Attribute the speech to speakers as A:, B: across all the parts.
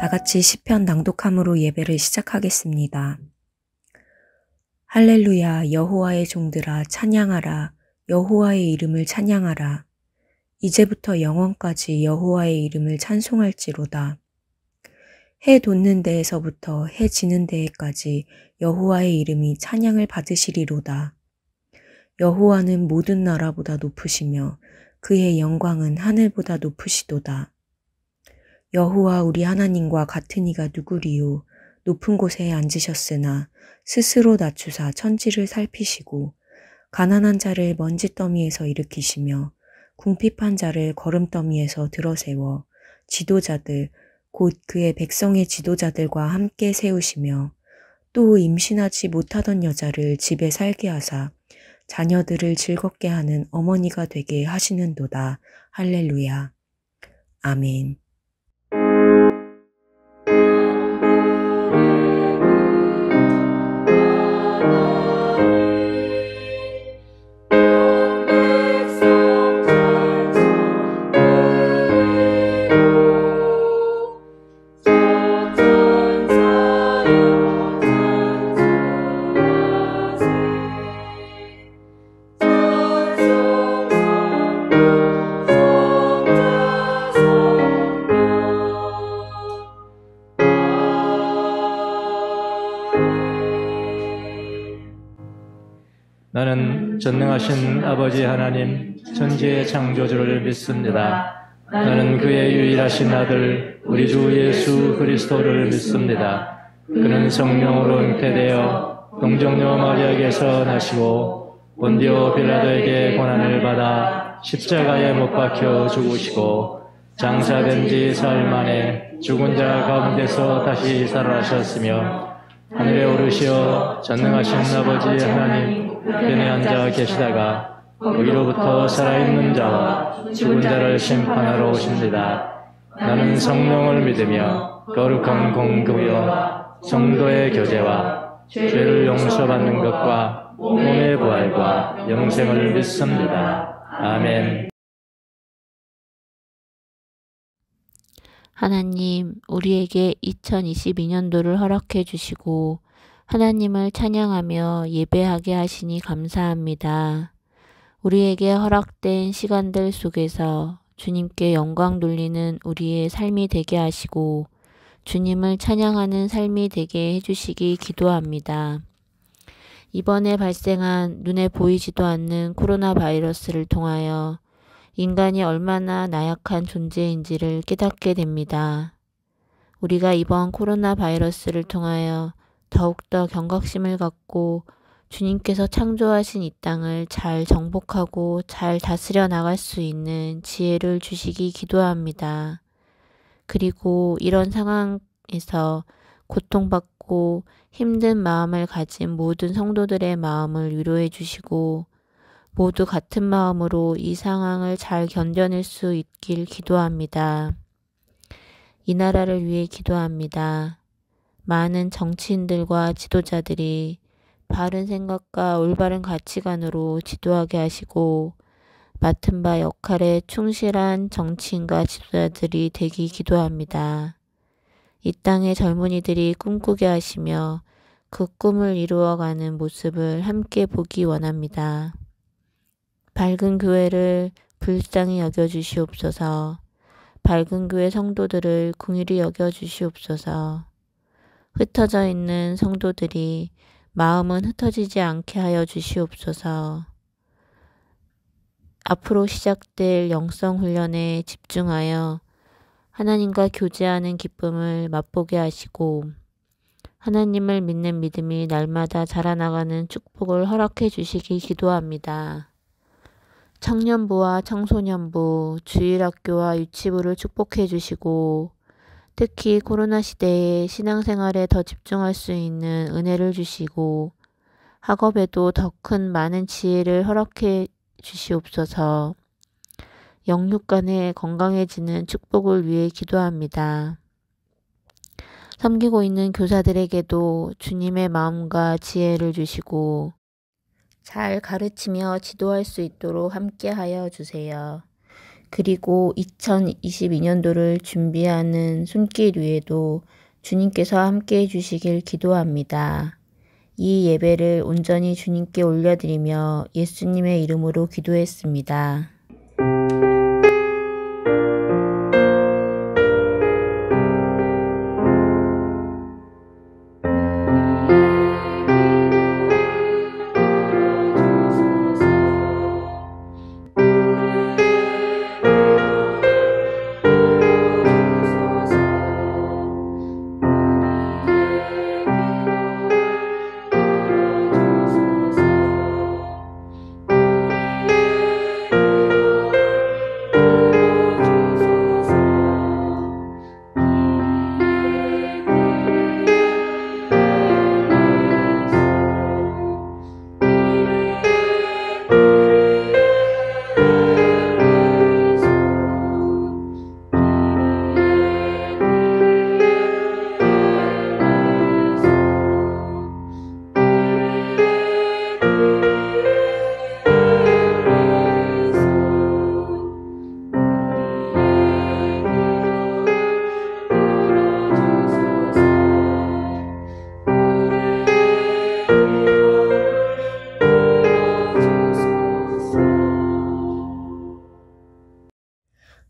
A: 다 같이 시편 낭독함으로 예배를 시작하겠습니다. 할렐루야, 여호와의 종들아 찬양하라. 여호와의 이름을 찬양하라. 이제부터 영원까지 여호와의 이름을 찬송할지로다. 해 돋는 데에서부터 해 지는 데에까지 여호와의 이름이 찬양을 받으시리로다. 여호와는 모든 나라보다 높으시며 그의 영광은 하늘보다 높으시도다. 여호와 우리 하나님과 같은 이가 누구리요. 높은 곳에 앉으셨으나 스스로 낮추사 천지를 살피시고 가난한 자를 먼지 더미에서 일으키시며 궁핍한 자를 거름더미에서 들어세워 지도자들 곧 그의 백성의 지도자들과 함께 세우시며 또 임신하지 못하던 여자를 집에 살게 하사 자녀들을 즐겁게 하는 어머니가 되게 하시는도다. 할렐루야. 아멘.
B: 나는 전능하신 아버지 하나님 천지의 창조주를 믿습니다. 나는 그의 유일하신 아들 우리 주 예수 그리스도를 믿습니다. 그는 성령으로 잉태되어 동정녀 마리아에게서 나시고 본디오 빌라도에게 고난을 받아 십자가에 못 박혀 죽으시고 장사된 지 사흘 만에 죽은 자 가운데서 다시 살아나셨으며 하늘에 오르시어 전능하신 아버지 하나님 우편에 앉아 계시다가 거기로부터 살아있는 자와 죽은 자를 심판하러 오십니다. 나는 성령을 믿으며 거룩한 공급이와 성도의 교제와 죄를 용서받는 것과 몸의 부활과 영생을 믿습니다. 아멘.
C: 하나님, 우리에게 2022년도를 허락해 주시고 하나님을 찬양하며 예배하게 하시니 감사합니다. 우리에게 허락된 시간들 속에서 주님께 영광 돌리는 우리의 삶이 되게 하시고 주님을 찬양하는 삶이 되게 해주시기 기도합니다. 이번에 발생한 눈에 보이지도 않는 코로나 바이러스를 통하여 인간이 얼마나 나약한 존재인지를 깨닫게 됩니다. 우리가 이번 코로나 바이러스를 통하여 더욱더 경각심을 갖고 주님께서 창조하신 이 땅을 잘 정복하고 잘 다스려 나갈 수 있는 지혜를 주시기 기도합니다. 그리고 이런 상황에서 고통받고 힘든 마음을 가진 모든 성도들의 마음을 위로해 주시고 모두 같은 마음으로 이 상황을 잘 견뎌낼 수 있길 기도합니다. 이 나라를 위해 기도합니다. 많은 정치인들과 지도자들이 바른 생각과 올바른 가치관으로 지도하게 하시고 맡은 바 역할에 충실한 정치인과 지도자들이 되기 기도합니다. 이 땅의 젊은이들이 꿈꾸게 하시며 그 꿈을 이루어가는 모습을 함께 보기 원합니다. 밝은 교회를 불쌍히 여겨주시옵소서. 밝은 교회 성도들을 긍휼히 여겨주시옵소서. 흩어져 있는 성도들이 마음은 흩어지지 않게 하여 주시옵소서. 앞으로 시작될 영성 훈련에 집중하여 하나님과 교제하는 기쁨을 맛보게 하시고 하나님을 믿는 믿음이 날마다 자라나가는 축복을 허락해 주시기 기도합니다. 청년부와 청소년부, 주일학교와 유치부를 축복해 주시고 특히 코로나 시대에 신앙생활에 더 집중할 수 있는 은혜를 주시고 학업에도 더 큰 많은 지혜를 허락해 주시옵소서. 영육 간에 건강해지는 축복을 위해 기도합니다. 섬기고 있는 교사들에게도 주님의 마음과 지혜를 주시고 잘 가르치며 지도할 수 있도록 함께하여 주세요. 그리고 2022년도를 준비하는 손길 위에도 주님께서 함께 해주시길 기도합니다. 이 예배를 온전히 주님께 올려드리며 예수님의 이름으로 기도했습니다.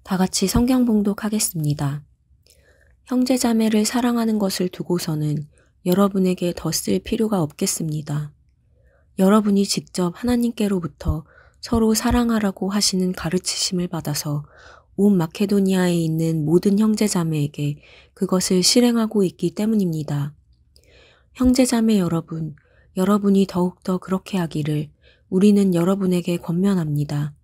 A: 다 같이 성경 봉독하겠습니다. 형제자매를 사랑하는 것을 두고서는 여러분에게 더 쓸 필요가 없겠습니다. 여러분이 직접 하나님께로부터 서로 사랑하라고 하시는 가르치심을 받아서 온 마케도니아에 있는 모든 형제자매에게 그것을 실행하고 있기 때문입니다. 형제자매 여러분, 여러분이 더욱더 그렇게 하기를 우리는 여러분에게 권면합니다.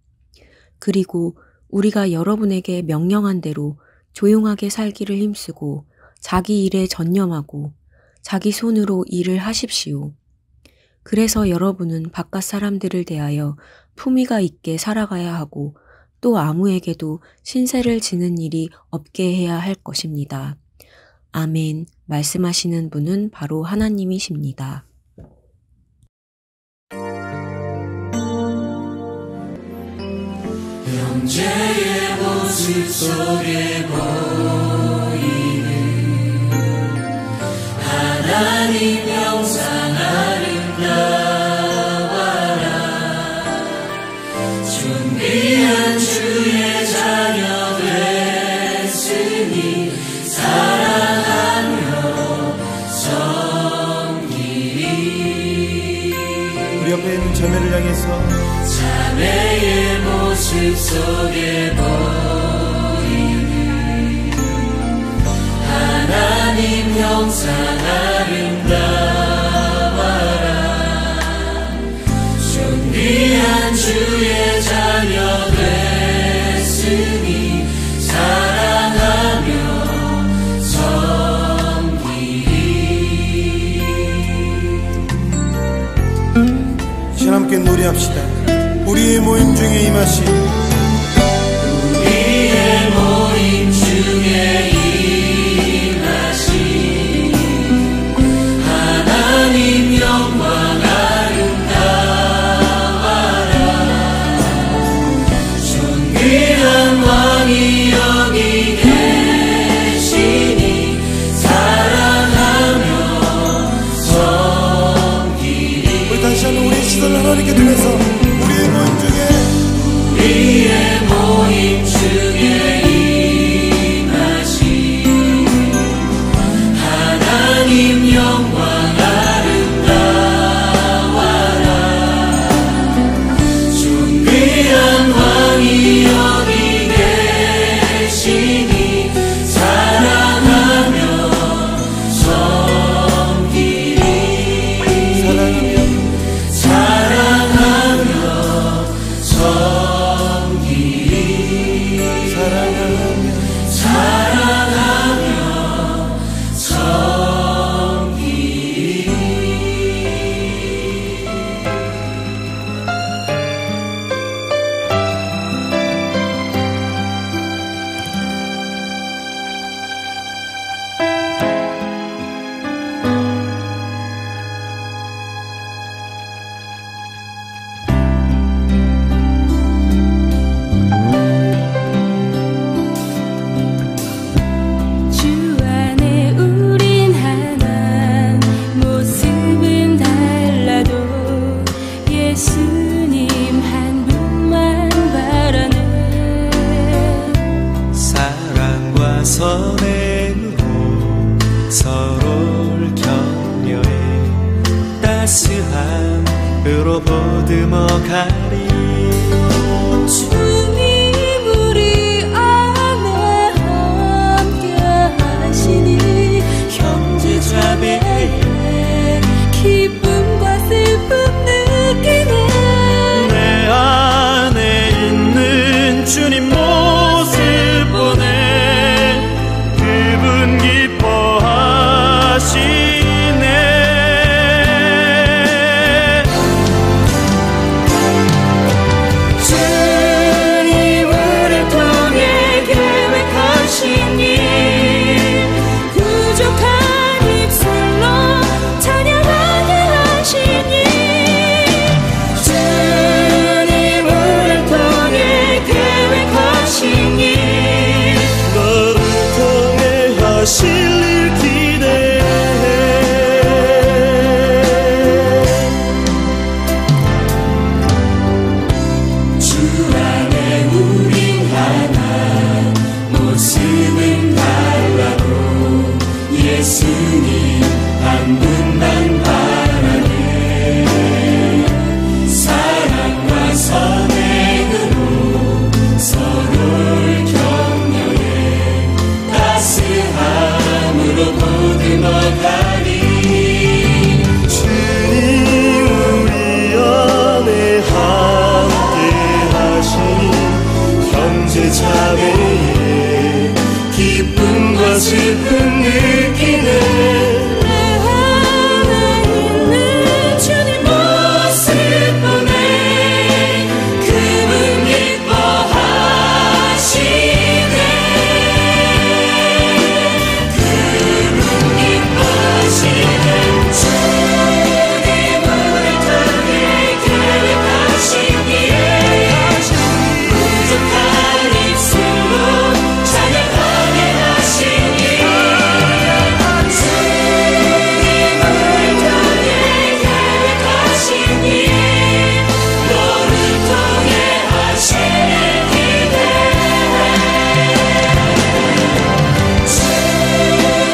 A: 그리고 우리가 여러분에게 명령한 대로 조용하게 살기를 힘쓰고 자기 일에 전념하고 자기 손으로 일을 하십시오. 그래서 여러분은 바깥 사람들을 대하여 품위가 있게 살아가야 하고 또 아무에게도 신세를 지는 일이 없게 해야 할 것입니다. 아멘. 말씀하시는 분은 바로 하나님이십니다.
D: 형제의 모습 속에 보이는 하나님 형상 아름다워라. 존귀한 주의 자녀 됐으니 사랑하며 섬기리.
E: 우리 옆에 있는 자매를 향해서
D: 자매의 모습 속에 보이는 하나님 형상 아름다워라. 존귀한 주의 자녀 됐으니 사랑하며 섬기리.
E: 이 시간 함께 노래합시다. 우리의 모임 중에 임하신
D: 우리의 모임 중에 임하신 하나님 영광 아름다워라. 존귀한 왕이 여기 계시니 사랑하며 섬기리.
E: 우리 다시 한번 우리 시선을 하나님께 두면서 우리의 모임 중에
F: 선행으로 서로를 격려해 따스함으로 보듬어가리.
G: 주님 우리 안에 함께 하시니
F: 형제자매의
G: 기쁨과 슬픔 느끼네.
F: 내 안에 있는 주님 모습 보내 그분 기뻐하시네.
G: 주님을 통해 계획하신 일 부족한 입술로 찬양하게 하신 일 주님을 통해 계획하신 일
F: 너를 통해 하실 일 기대해.
D: 주 안에 우린 하나 모습은 달라도 예수님 한 분만 바라네. 사랑과 선행으로 서로를 격려해 따스함으로 보듬어가리.
F: 주님 우리 안에 함께 하시니 형제자매의 기쁨과 슬픔 느끼네.
G: 내 안에 있는 주님 모습 보내
D: 그분 기뻐하시네. 그분 기뻐하시네. 주님을 통해 계획하신 일 부족한 입술로 찬양하게 하신 일 주님을 통해 계획하신 일 너를 통해 하실 기대.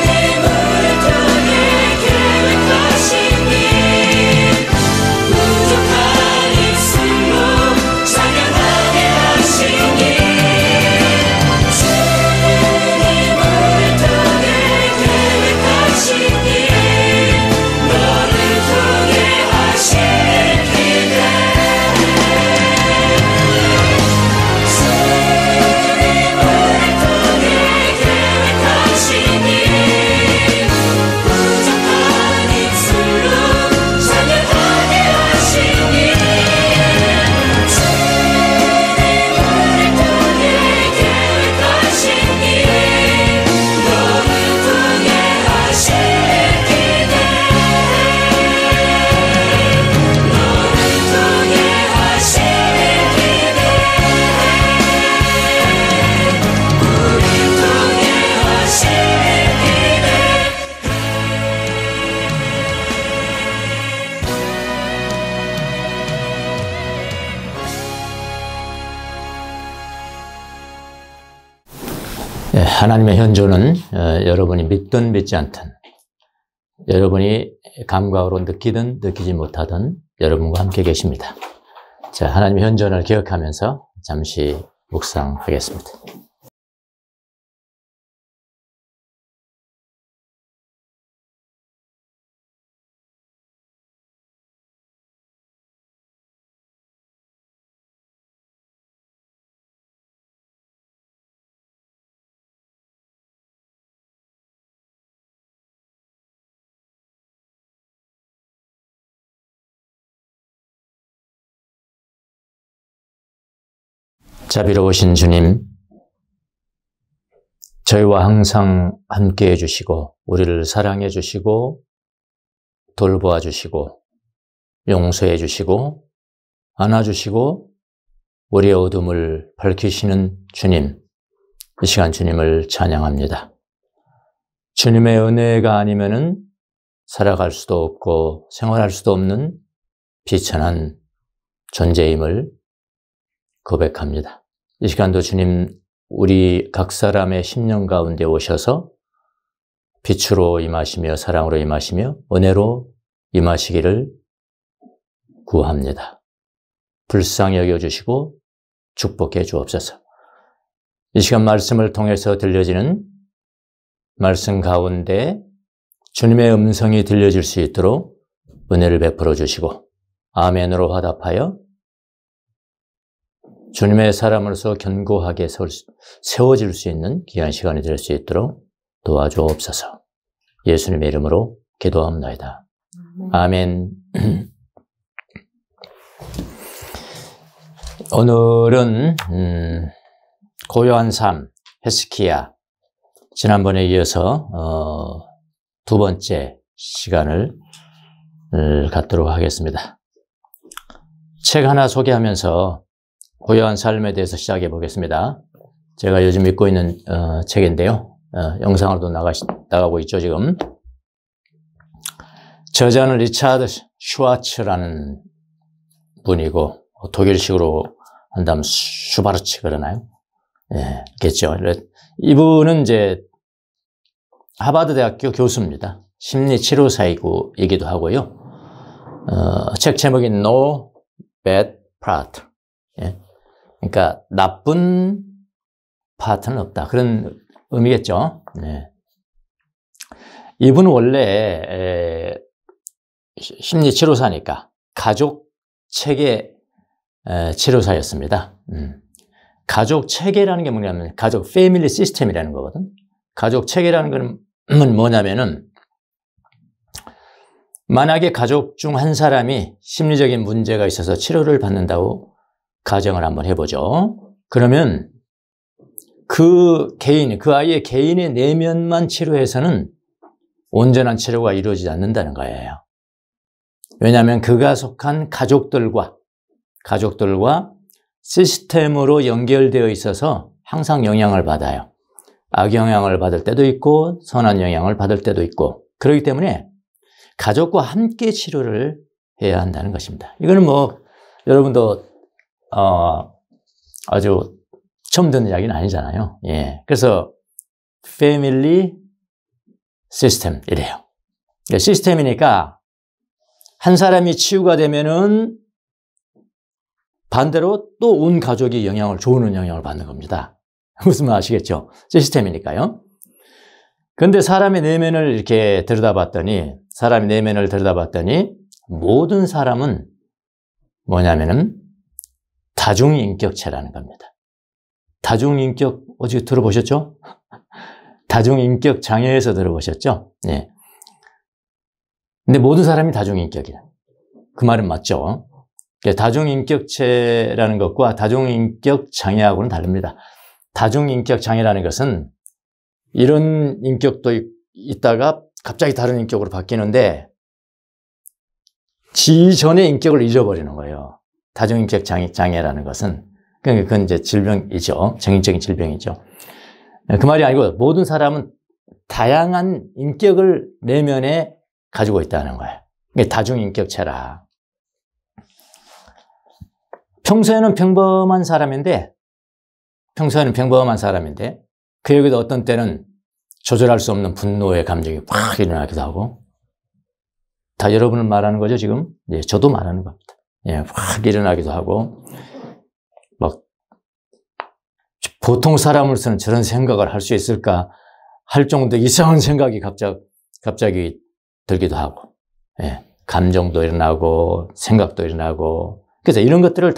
D: 주님을 통해 계획하신 일 부족한 입술로 찬양하게 하신 일 주님을 통해 계획하신 일 너를 통해 하실 기대. 주님을 통해 계획하신 일 부족한 입술로 찬양하게 하신 일 주님을 통해 계획하신 일 너를 통해 하실 기대. 너를 통해 하실 기대. 우릴 통해 하실 기대.
B: 하나님의 현존은 여러분이 믿든 믿지 않든, 여러분이 감각으로 느끼든 느끼지 못하든 여러분과 함께 계십니다. 자, 하나님의 현존을 기억하면서 잠시 묵상하겠습니다. 자비로우신 주님, 저희와 항상 함께해 주시고 우리를 사랑해 주시고 돌보아 주시고 용서해 주시고 안아주시고 우리의 어둠을 밝히시는 주님, 이 시간 주님을 찬양합니다. 주님의 은혜가 아니면은 살아갈 수도 없고 생활할 수도 없는 비천한 존재임을 고백합니다. 이 시간도 주님 우리 각 사람의 심령 가운데 오셔서 빛으로 임하시며 사랑으로 임하시며 은혜로 임하시기를 구합니다. 불쌍히 여겨주시고 축복해 주옵소서. 이 시간 말씀을 통해서 들려지는 말씀 가운데 주님의 음성이 들려질 수 있도록 은혜를 베풀어 주시고 아멘으로 화답하여 주님의 사람으로서 견고하게 세워질 수 있는 귀한 시간이 될 수 있도록 도와주옵소서. 예수님의 이름으로 기도합니다. 아멘. 오늘은 고요한 삶, 히스기야, 지난번에 이어서 두 번째 시간을 갖도록 하겠습니다. 책 하나 소개하면서 고요한 삶에 대해서 시작해 보겠습니다. 제가 요즘 읽고 있는 책인데요. 영상으로도 나가고 있죠, 지금. 저자는 리차드 슈와츠라는 분이고, 독일식으로 한다면 슈바르츠 그러나요? 예, 겠죠. 이분은 이제 하버드 대학교 교수입니다. 심리치료사이기도 하고요. 책 제목이 No Bad Part. 예. 그러니까 나쁜 파트는 없다. 그런 의미겠죠. 네. 이분은 원래 심리치료사니까 가족 체계 치료사였습니다. 가족 체계라는 게 뭐냐면 가족 패밀리 시스템이라는 거거든. 가족 체계라는 건 뭐냐면은 만약에 가족 중 한 사람이 심리적인 문제가 있어서 치료를 받는다고 가정을 한번 해보죠. 그러면 그 아이의 개인의 내면만 치료해서는 온전한 치료가 이루어지지 않는다는 거예요. 왜냐하면 그가 속한 가족들과 시스템으로 연결되어 있어서 항상 영향을 받아요. 악영향을 받을 때도 있고 선한 영향을 받을 때도 있고 그렇기 때문에 가족과 함께 치료를 해야 한다는 것입니다. 이거는 여러분도 아주 처음 듣는 이야기는 아니잖아요. 예. 그래서 패밀리 시스템 이래요. 시스템이니까 한 사람이 치유가 되면은 반대로 또 온 가족이 좋은 영향을 받는 겁니다. 무슨 말 아시겠죠? 시스템이니까요. 그런데 사람의 내면을 이렇게 들여다봤더니 모든 사람은 뭐냐면은 다중인격체라는 겁니다. 다중인격 어제 들어보셨죠? 다중인격 장애에서 들어보셨죠? 네. 근데 모든 사람이 다중인격이다. 그 말은 맞죠? 다중인격체라는 것과 다중인격 장애하고는 다릅니다. 다중인격 장애라는 것은 이런 인격도 있다가 갑자기 다른 인격으로 바뀌는데 지전의 인격을 잊어버리는 거예요. 다중인격 장애라는 것은. 그건 이제 질병이죠. 정신적인 질병이죠. 그 말이 아니고 모든 사람은 다양한 인격을 내면에 가지고 있다는 거예요. 이게 다중인격체라. 평소에는 평범한 사람인데 그에게도 어떤 때는 조절할 수 없는 분노의 감정이 팍 일어나기도 하고 다 여러분을 말하는 거죠, 지금? 예, 저도 말하는 겁니다. 예, 팍 일어나기도 하고 보통 사람으로서는 저런 생각을 할 수 있을까 할 정도 이상한 생각이 갑자기 들기도 하고, 예, 감정도 일어나고 생각도 일어나고. 그래서 이런 것들을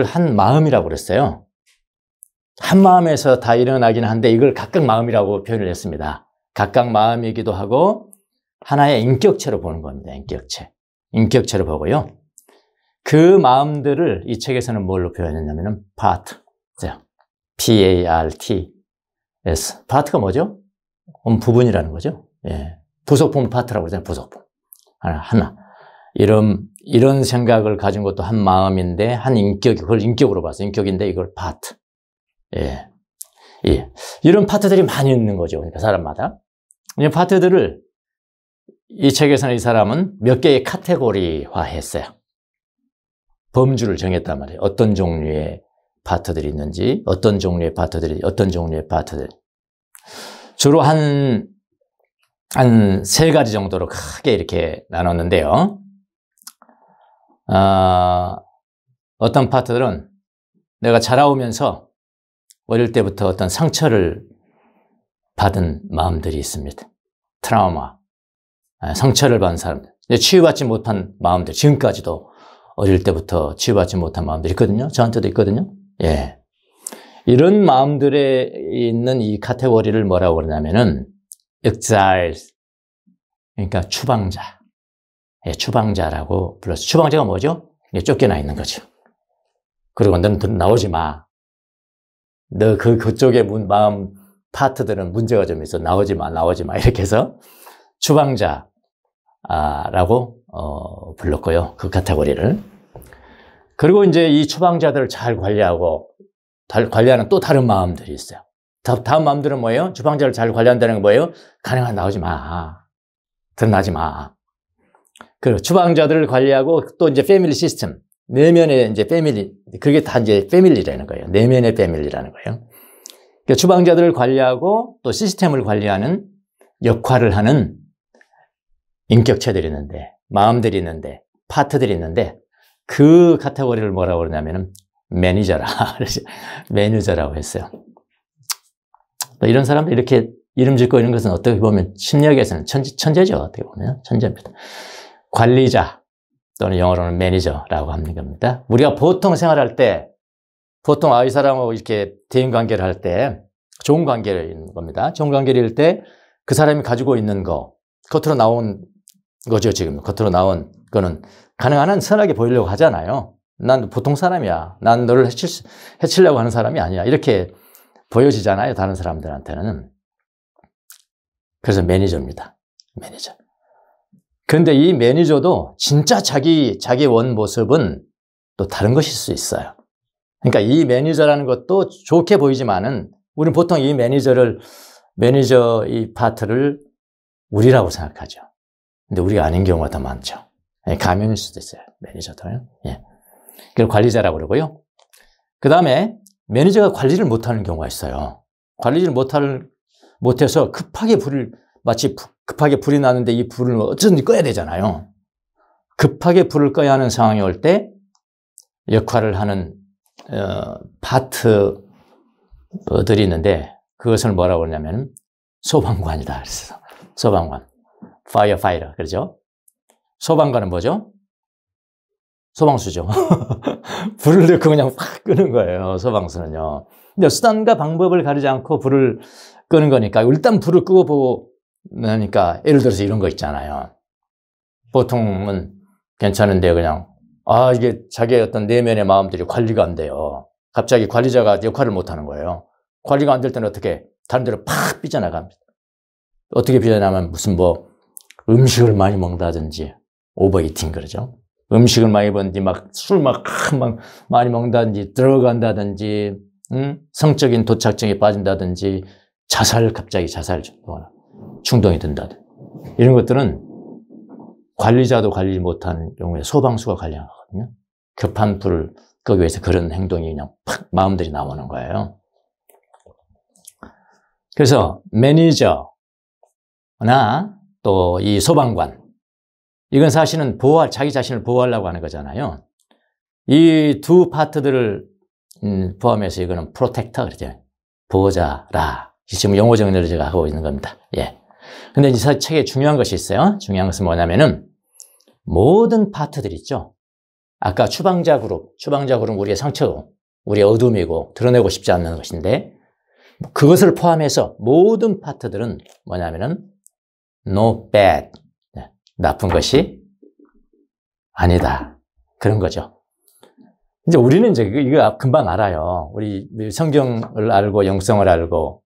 B: 한 마음이라고 그랬어요. 한 마음에서 다 일어나긴 한데 이걸 각각 마음이라고 표현을 했습니다. 각각 마음이기도 하고 하나의 인격체로 보는 겁니다. 인격체로 보고요. 그 마음들을 이 책에서는 뭘로 표현했냐면은 part, P-A-R-T-S. part가 뭐죠? 부분이라는 거죠. 예. 부속품 파트라고 그러잖아요. 부속품. 하나. 이런 생각을 가진 것도 한 마음인데, 한 인격이, 그걸 인격으로 봤어요. 인격인데 이걸 파트. 예. 예. 이런 파트들이 많이 있는 거죠. 그러니까 사람마다. 이 파트들을 이 책에서는 이 사람은 몇 개의 카테고리화 했어요. 범주를 정했단 말이에요. 어떤 종류의 파트들이 있는지, 어떤 종류의 파트들이, 어떤 종류의 파트들. 주로 한 세 가지 정도로 크게 이렇게 나눴는데요. 어떤 파트들은 내가 자라오면서 어릴 때부터 어떤 상처를 받은 마음들이 있습니다. 트라우마, 상처를 받은 사람들, 치유받지 못한 마음들, 지금까지도 어릴 때부터 치유받지 못한 마음들이 있거든요. 저한테도 있거든요. 예. 이런 마음들에 있는 이 카테고리를 뭐라고 그러냐면은 exiles, 그러니까 추방자. 예, 추방자라고 불렀어요. 추방자가 뭐죠? 쫓겨나 있는 거죠. 그리고 너는 나오지 마. 너 그쪽의 마음 파트들은 문제가 좀 있어. 나오지 마. 이렇게 해서 추방자라고 불렀고요. 그 카테고리를. 그리고 이제 이 추방자들을 잘 관리하는 또 다른 마음들이 있어요. 다음 마음들은 뭐예요? 추방자를 잘 관리한다는 건 뭐예요? 가능한 나오지 마. 드러나지 마. 그 추방자들을 관리하고 또 이제 패밀리 시스템. 내면의 이제 패밀리, 그게 다 이제 패밀리라는 거예요. 내면의 패밀리라는 거예요. 그러니까 추방자들을 관리하고 또 시스템을 관리하는 역할을 하는 인격체들이 있는데, 마음들이 있는데, 파트들이 있는데, 그 카테고리를 뭐라고 그러냐면은 매니저라고 했어요. 이런 사람들 이렇게 이름 짓고 있는 것은 어떻게 보면 심리학에서는 천재죠. 어떻게 보면 천재입니다. 관리자 또는 영어로는 매니저라고 하는 겁니다. 우리가 보통 생활할 때, 보통 아이 사람하고 이렇게 대인 관계를 할 때 좋은 관계인 겁니다. 좋은 관계일 때 그 사람이 가지고 있는 거, 겉으로 나온 거죠. 지금 겉으로 나온 거는 가능한 한 선하게 보이려고 하잖아요. 난 보통 사람이야. 난 너를 해치려고 하는 사람이 아니야. 이렇게 보여지잖아요. 다른 사람들한테는. 그래서 매니저입니다. 매니저. 그런데 이 매니저도 진짜 자기 원 모습은 또 다른 것일 수 있어요. 그러니까 이 매니저라는 것도 좋게 보이지만은 우리는 보통 이 매니저 이 파트를 우리라고 생각하죠. 근데 우리가 아닌 경우가 더 많죠. 가면일 수도 있어요. 매니저도요. 예. 그걸 관리자라고 그러고요. 그 다음에 매니저가 관리를 못하는 경우가 있어요. 관리를 못해서 마치 급하게 불이 나는데 이 불을 어쩌든지 꺼야 되잖아요. 급하게 불을 꺼야 하는 상황이 올 때 역할을 하는 파트들이 있는데 그것을 뭐라고 그러냐면 소방관이다. 그래서 소방관, firefighter 그러죠. 소방관은 뭐죠? 소방수죠. 불을 넣고 그냥 확 끄는 거예요. 소방수는요. 근데 수단과 방법을 가리지 않고 불을 끄는 거니까 일단 불을 끄고 보고 나니까 예를 들어서 이런 거 있잖아요. 보통은 괜찮은데 그냥 이게 자기의 어떤 내면의 마음들이 관리가 안 돼요. 갑자기 관리자가 역할을 못 하는 거예요. 관리가 안 될 때는 어떻게 다른 데로 팍 삐져나갑니다. 어떻게 삐져나가면 무슨 음식을 많이 먹는다든지 오버이팅 그러죠. 음식을 많이 먹는지 술 많이 먹는다든지 들어간다든지 성적인 도착증에 빠진다든지 갑자기 자살 충동이 든다든지 이런 것들은 관리자도 관리 못하는 경우에 소방수가 관리하거든요. 급한 불을 끄기 위해서 그런 행동이 그냥 팍 마음들이 나오는 거예요. 그래서 매니저나 또 이 소방관 이건 사실은 자기 자신을 보호하려고 하는 거잖아요. 이 두 파트들을 포함해서 이거는 프로텍터 그러죠. 보호자라. 지금 용어 정리를 제가 하고 있는 겁니다. 예. 근데 이 책에 중요한 것이 있어요. 중요한 것은 뭐냐면은 모든 파트들 있죠. 아까 추방자 그룹은 우리의 상처고 우리의 어둠이고 드러내고 싶지 않는 것인데 그것을 포함해서 모든 파트들은 뭐냐면은 no bad. 나쁜 것이 아니다. 그런 거죠. 이제 우리는 이제 이거 금방 알아요. 우리 성경을 알고 영성을 알고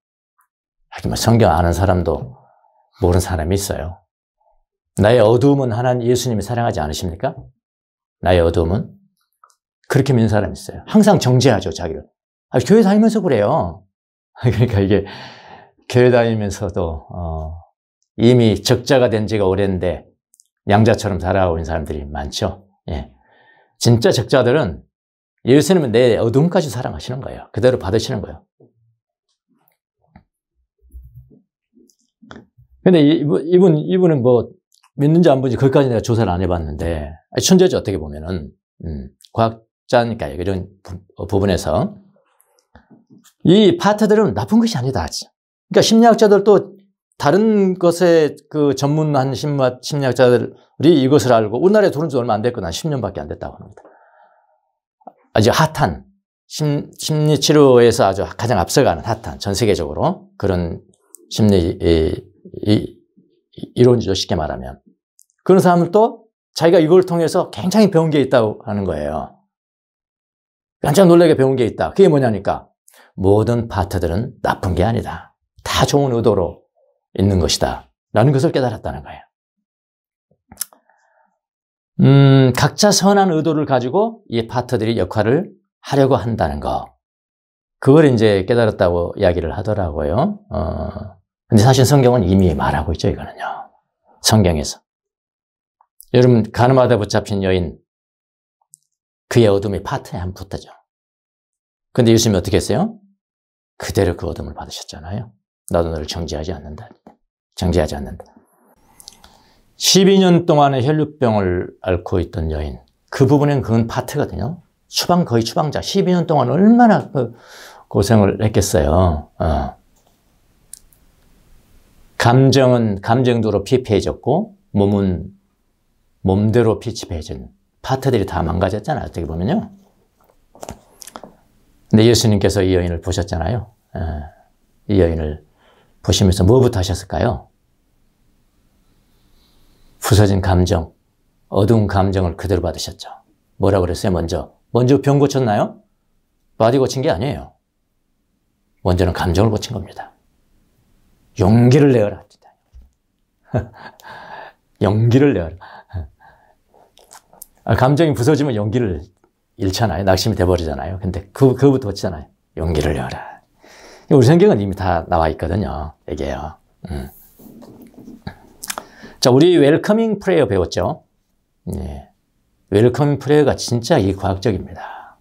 B: 하지만 성경 아는 사람도 모르는 사람이 있어요. 나의 어두움은 예수님이 사랑하지 않으십니까? 나의 어두움은 그렇게 믿는 사람이 있어요. 항상 정죄하죠, 자기를. 교회 다니면서 그래요. 그러니까 이게 교회 다니면서도 이미 적자가 된 지가 오랜데 양자처럼 살아오는 사람들이 많죠. 예. 진짜 적자들은 예수님은 내 어둠까지 사랑하시는 거예요. 그대로 받으시는 거예요. 근데 이분은 뭐 믿는지 안 믿는지 거기까지 내가 조사를 안 해봤는데 천재죠. 어떻게 보면은 과학자니까 이런 부분에서 이 파트들은 나쁜 것이 아니다. 그러니까 심리학자들도 다른 것에 그 전문한 심리학자들이 이것을 알고 우리나라에 들어온 지 얼마 안 됐거나 10년밖에 안 됐다고 합니다. 아주 핫한 심리치료에서 아주 가장 앞서가는 핫한 전 세계적으로 그런 심리 이론이죠. 쉽게 말하면. 그런 사람들도 자기가 이걸 통해서 굉장히 배운 게 있다고 하는 거예요. 깜짝 놀라게 배운 게 있다. 그게 뭐냐니까 모든 파트들은 나쁜 게 아니다. 다 좋은 의도로 있는 것이다. 라는 것을 깨달았다는 거예요. 각자 선한 의도를 가지고 이 파트들이 역할을 하려고 한다는 거. 그걸 이제 깨달았다고 이야기를 하더라고요. 근데 사실 성경은 이미 말하고 있죠, 이거는요. 성경에서. 여러분, 가늠하다 붙잡힌 여인, 그의 어둠이 파트에 한 붙었죠. 근데 예수님이 어떻게 했어요? 그대로 그 어둠을 받으셨잖아요. 나도 너를 정죄하지 않는다. 정죄하지 않는다. 12년 동안의 혈류병을 앓고 있던 여인, 그 부분엔 그건 파트거든요. 거의 추방자. 12년 동안 얼마나 고생을 했겠어요. 감정은 감정대로 피폐해졌고, 몸은 몸대로 피폐해진 파트들이 다 망가졌잖아요. 어떻게 보면요. 근데 예수님께서 이 여인을 보셨잖아요. 이 여인을 보시면서 뭐부터 하셨을까요? 부서진 감정, 어두운 감정을 그대로 받으셨죠. 뭐라고 그랬어요? 먼저 병 고쳤나요? 바디 고친 게 아니에요. 먼저는 감정을 고친 겁니다. 용기를 내어라. 용기를 내어라. 감정이 부서지면 용기를 잃잖아요. 낙심이 돼버리잖아요. 근데 그거부터 고치잖아요. 용기를 내어라. 우리 성경은 이미 다 나와 있거든요. 이게요. 자, 우리 웰커밍 프레이어 배웠죠? 네. 웰커밍 프레이어가 진짜 이 과학적입니다.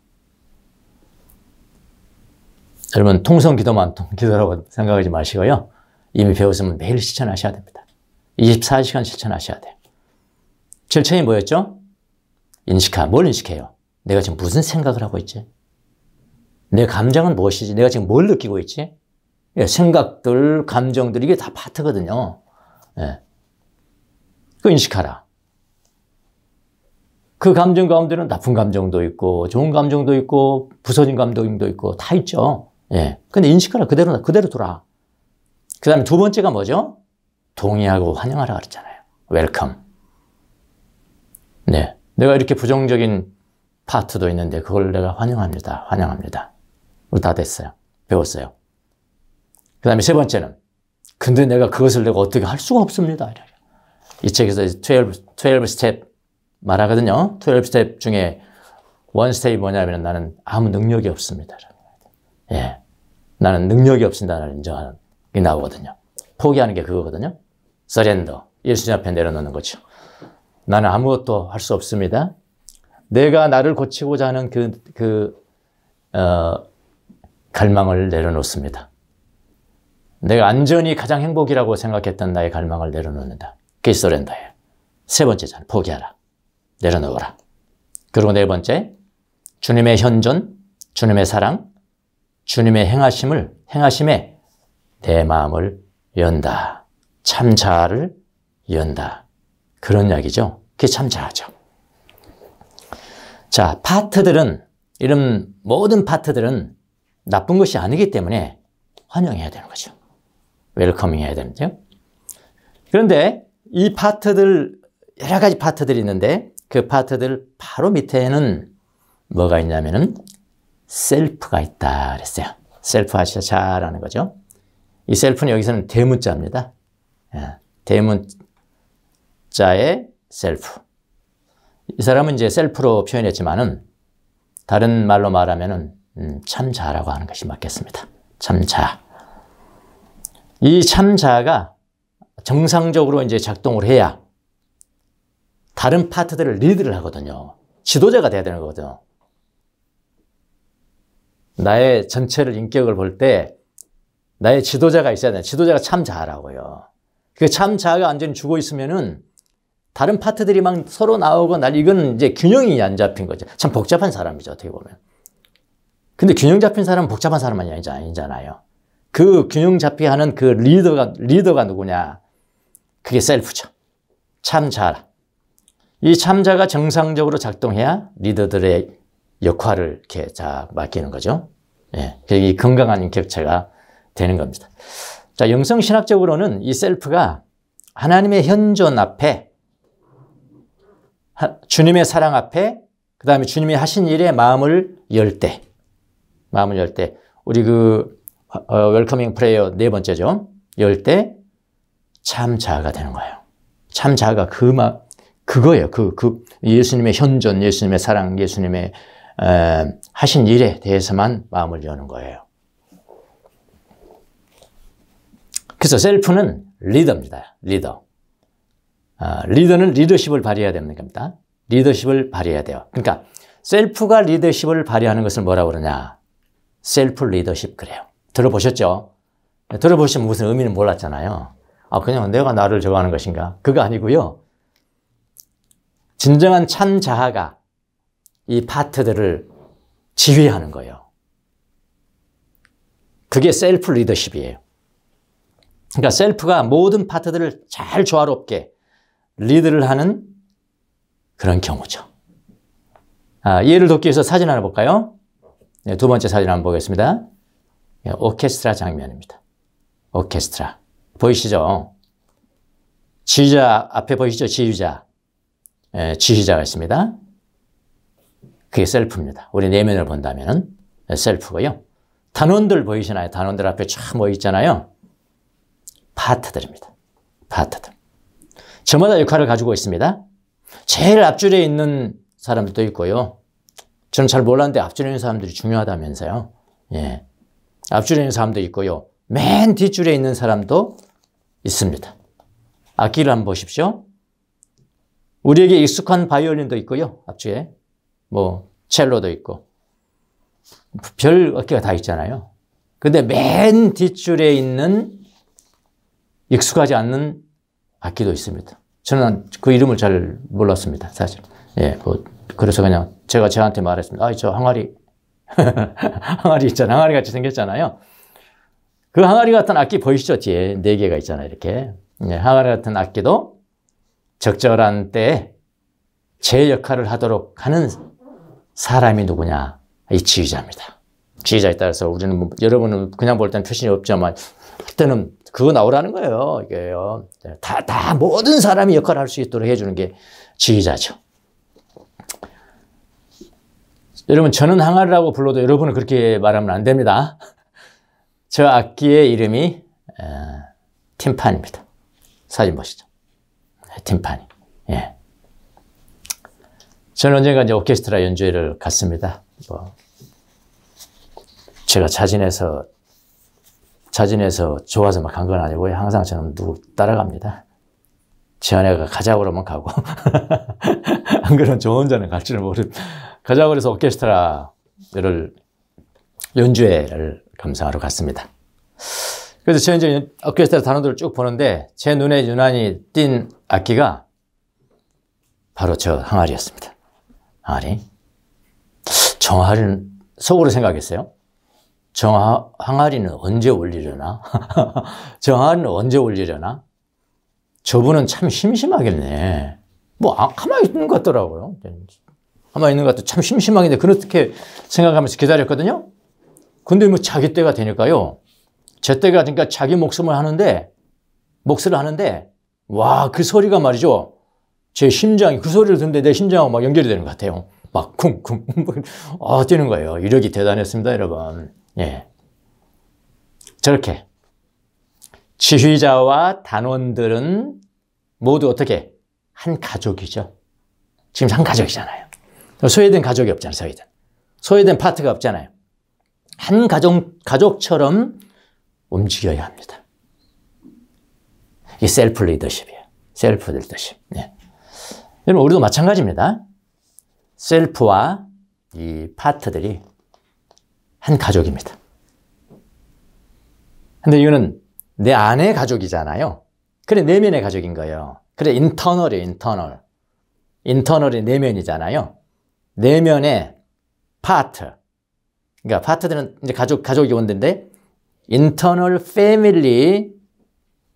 B: 여러분, 통성 기도만 기도라고 생각하지 마시고요. 이미 배웠으면 매일 실천하셔야 됩니다. 24시간 실천하셔야 돼요. 실천이 뭐였죠? 뭘 인식해요? 내가 지금 무슨 생각을 하고 있지? 내 감정은 무엇이지? 내가 지금 뭘 느끼고 있지? 생각들, 감정들, 이게 다 파트거든요. 예. 그거 인식하라. 그 감정 가운데는 나쁜 감정도 있고, 좋은 감정도 있고, 부서진 감정도 있고, 다 있죠. 예. 근데 인식하라. 그대로 둬라. 그 다음에 두 번째가 뭐죠? 동의하고 환영하라 그랬잖아요. 웰컴. 네. 내가 이렇게 부정적인 파트도 있는데, 그걸 내가 환영합니다. 우리 다 됐어요. 배웠어요. 그 다음에 세 번째는, 근데 내가 그것을 내가 어떻게 할 수가 없습니다. 이 책에서 12 스텝 말하거든요. 12 스텝 중에 1 스텝이 뭐냐면 나는 아무 능력이 없습니다. 예. 나는 능력이 없습니다를 인정하는 게 나오거든요. 포기하는 게 그거거든요. 서렌더. 예수님 앞에 내려놓는 거죠. 나는 아무것도 할 수 없습니다. 내가 나를 고치고자 하는 갈망을 내려놓습니다. 내가 안전이 가장 행복이라고 생각했던 나의 갈망을 내려놓는다. 그게 서렌더예요. 세 번째잖아. 포기하라. 내려놓으라. 그리고 네 번째, 주님의 현존, 주님의 사랑, 주님의 행하심에 내 마음을 연다. 참 자아를 연다. 그런 이야기죠. 그게 참 자아죠. 자, 이런 모든 파트들은 나쁜 것이 아니기 때문에 환영해야 되는 거죠. 웰커밍 해야 되는데요. 그런데 이 파트들, 여러 가지 파트들이 있는데 그 파트들 바로 밑에는 뭐가 있냐면은 셀프가 있다 그랬어요. 셀프 아시죠? 자라는 거죠. 이 셀프는 여기서는 대문자입니다. 대문자의 셀프. 이 사람은 이제 셀프로 표현했지만은 다른 말로 말하면은 참자라고 하는 것이 맞겠습니다. 참자. 이 참자가 정상적으로 이제 작동을 해야 다른 파트들을 리드를 하거든요. 지도자가 돼야 되는 거거든요. 나의 전체를 인격을 볼 때 나의 지도자가 있어야 돼. 지도자가 참 자아라고요. 그 참 자아가 완전히 죽어 있으면은 다른 파트들이 막 서로 나오고 이건 이제 균형이 안 잡힌 거죠. 참 복잡한 사람이죠, 어떻게 보면. 근데 균형 잡힌 사람은 복잡한 사람은 아니잖아요. 그 균형 잡히게 하는 그 리더가 누구냐? 그게 셀프죠. 참자라. 이 참자가 정상적으로 작동해야 리더들의 역할을 이렇게 맡기는 거죠. 예. 이 건강한 인격체가 되는 겁니다. 자, 영성신학적으로는 이 셀프가 하나님의 현존 앞에, 주님의 사랑 앞에, 그 다음에 주님이 하신 일에 마음을 열 때, 우리 웰커밍 프레이어 4번째죠. 열 때 참 자아가 되는 거예요. 참 자아가 그거예요. 예수님의 현존, 예수님의 사랑, 예수님의 하신 일에 대해서만 마음을 여는 거예요. 그래서 셀프는 리더입니다. 리더. 리더는 리더십을 발휘해야 됩니다. 리더십을 발휘해야 돼요. 그러니까 셀프가 리더십을 발휘하는 것을 뭐라고 그러냐? 셀프 리더십 그래요. 들어보셨죠? 들어보시면 무슨 의미는 몰랐잖아요. 그냥 내가 나를 저거 하는 것인가? 그거 아니고요. 진정한 참 자아가 이 파트들을 지휘하는 거예요. 그게 셀프 리더십이에요. 그러니까 셀프가 모든 파트들을 잘 조화롭게 리드를 하는 그런 경우죠. 이해를 돕기 위해서 사진 하나 볼까요? 네, 두 번째 사진 한번 보겠습니다. 오케스트라 장면입니다. 오케스트라. 보이시죠? 지휘자, 앞에 보이시죠? 지휘자. 지휘자가 있습니다. 그게 셀프입니다. 우리 내면을 본다면 셀프고요. 단원들 보이시나요? 단원들 앞에 쫙 모여 있잖아요. 파트들입니다. 파트들. 저마다 역할을 가지고 있습니다. 제일 앞줄에 있는 사람들도 있고요. 저는 잘 몰랐는데 앞줄에 있는 사람들이 중요하다면서요. 예. 앞줄에 있는 사람도 있고요. 맨 뒷줄에 있는 사람도 있습니다. 악기를 한번 보십시오. 우리에게 익숙한 바이올린도 있고요. 앞줄에. 첼로도 있고. 별 악기가 다 있잖아요. 근데 맨 뒷줄에 있는 익숙하지 않는 악기도 있습니다. 저는 그 이름을 잘 몰랐습니다, 사실. 예, 그래서 그냥 제가 저한테 말했습니다. 저 항아리, 항아리 있잖아요. 항아리 같이 생겼잖아요. 그 항아리 같은 악기 보이시죠? 뒤에 4개가 있잖아요, 이렇게. 예, 항아리 같은 악기도 적절한 때에 제 역할을 하도록 하는 사람이 누구냐? 이 지휘자입니다. 지휘자에 따라서 우리는 여러분은 그냥 볼 때는 표신이 없지만 그때는 그거 나오라는 거예요. 이게요. 다 모든 사람이 역할을 할 수 있도록 해주는 게 지휘자죠. 여러분, 저는 항아리라고 불러도 여러분은 그렇게 말하면 안 됩니다. 저 악기의 이름이 팀파니입니다. 사진 보시죠. 팀파니. 예. 저는 언젠가 이제 오케스트라 연주회를 갔습니다. 제가 자진해서 좋아서 막 간 건 아니고요. 항상 저는 누구 따라갑니다. 제 아내가 가자고 그러면 가고. 안 그러면 저 혼자는 갈 줄은 모르고. 가자고 그래서 오케스트라를 연주회를 감상하러 갔습니다. 그래서 제가 이제 오케스트라 단원들을 쭉 보는데 제 눈에 유난히 띈 악기가 바로 저 항아리였습니다. 항아리. 저 항아리는 속으로 생각했어요. 저 항아리는 언제 올리려나? 저 항아리는 언제 올리려나? 저분은 참 심심하겠네. 가만히 있는 것 같더라고요. 가만히 있는 것 같아. 참 심심하겠네. 그렇게 생각하면서 기다렸거든요. 근데 자기 때가 되니까요. 제 때가 되니까 자기 몫을 하는데, 와, 그 소리가 말이죠. 제 심장이, 그 소리를 듣는데 내 심장하고 막 연결이 되는 것 같아요. 막 쿵쿵. 뛰는 거예요. 이력이 대단했습니다, 여러분. 예. 저렇게. 지휘자와 단원들은 모두 어떻게? 한 가족이죠. 지금 한 가족이잖아요. 소외된 가족이 없잖아요, 소외된 파트가 없잖아요. 한 가족처럼 움직여야 합니다. 이게 셀프 리더십이에요. 셀프 리더십. 네. 여러분, 우리도 마찬가지입니다. 셀프와 이 파트들이 한 가족입니다. 근데 이거는 내 안의 가족이잖아요. 그래, 내면의 가족인 거예요. 그래, 인터널이에요, 인터널. 인터널이 내면이잖아요. 내면의 파트. 그러니까 파트들은 이제 가족이 온는데 인터널 패밀리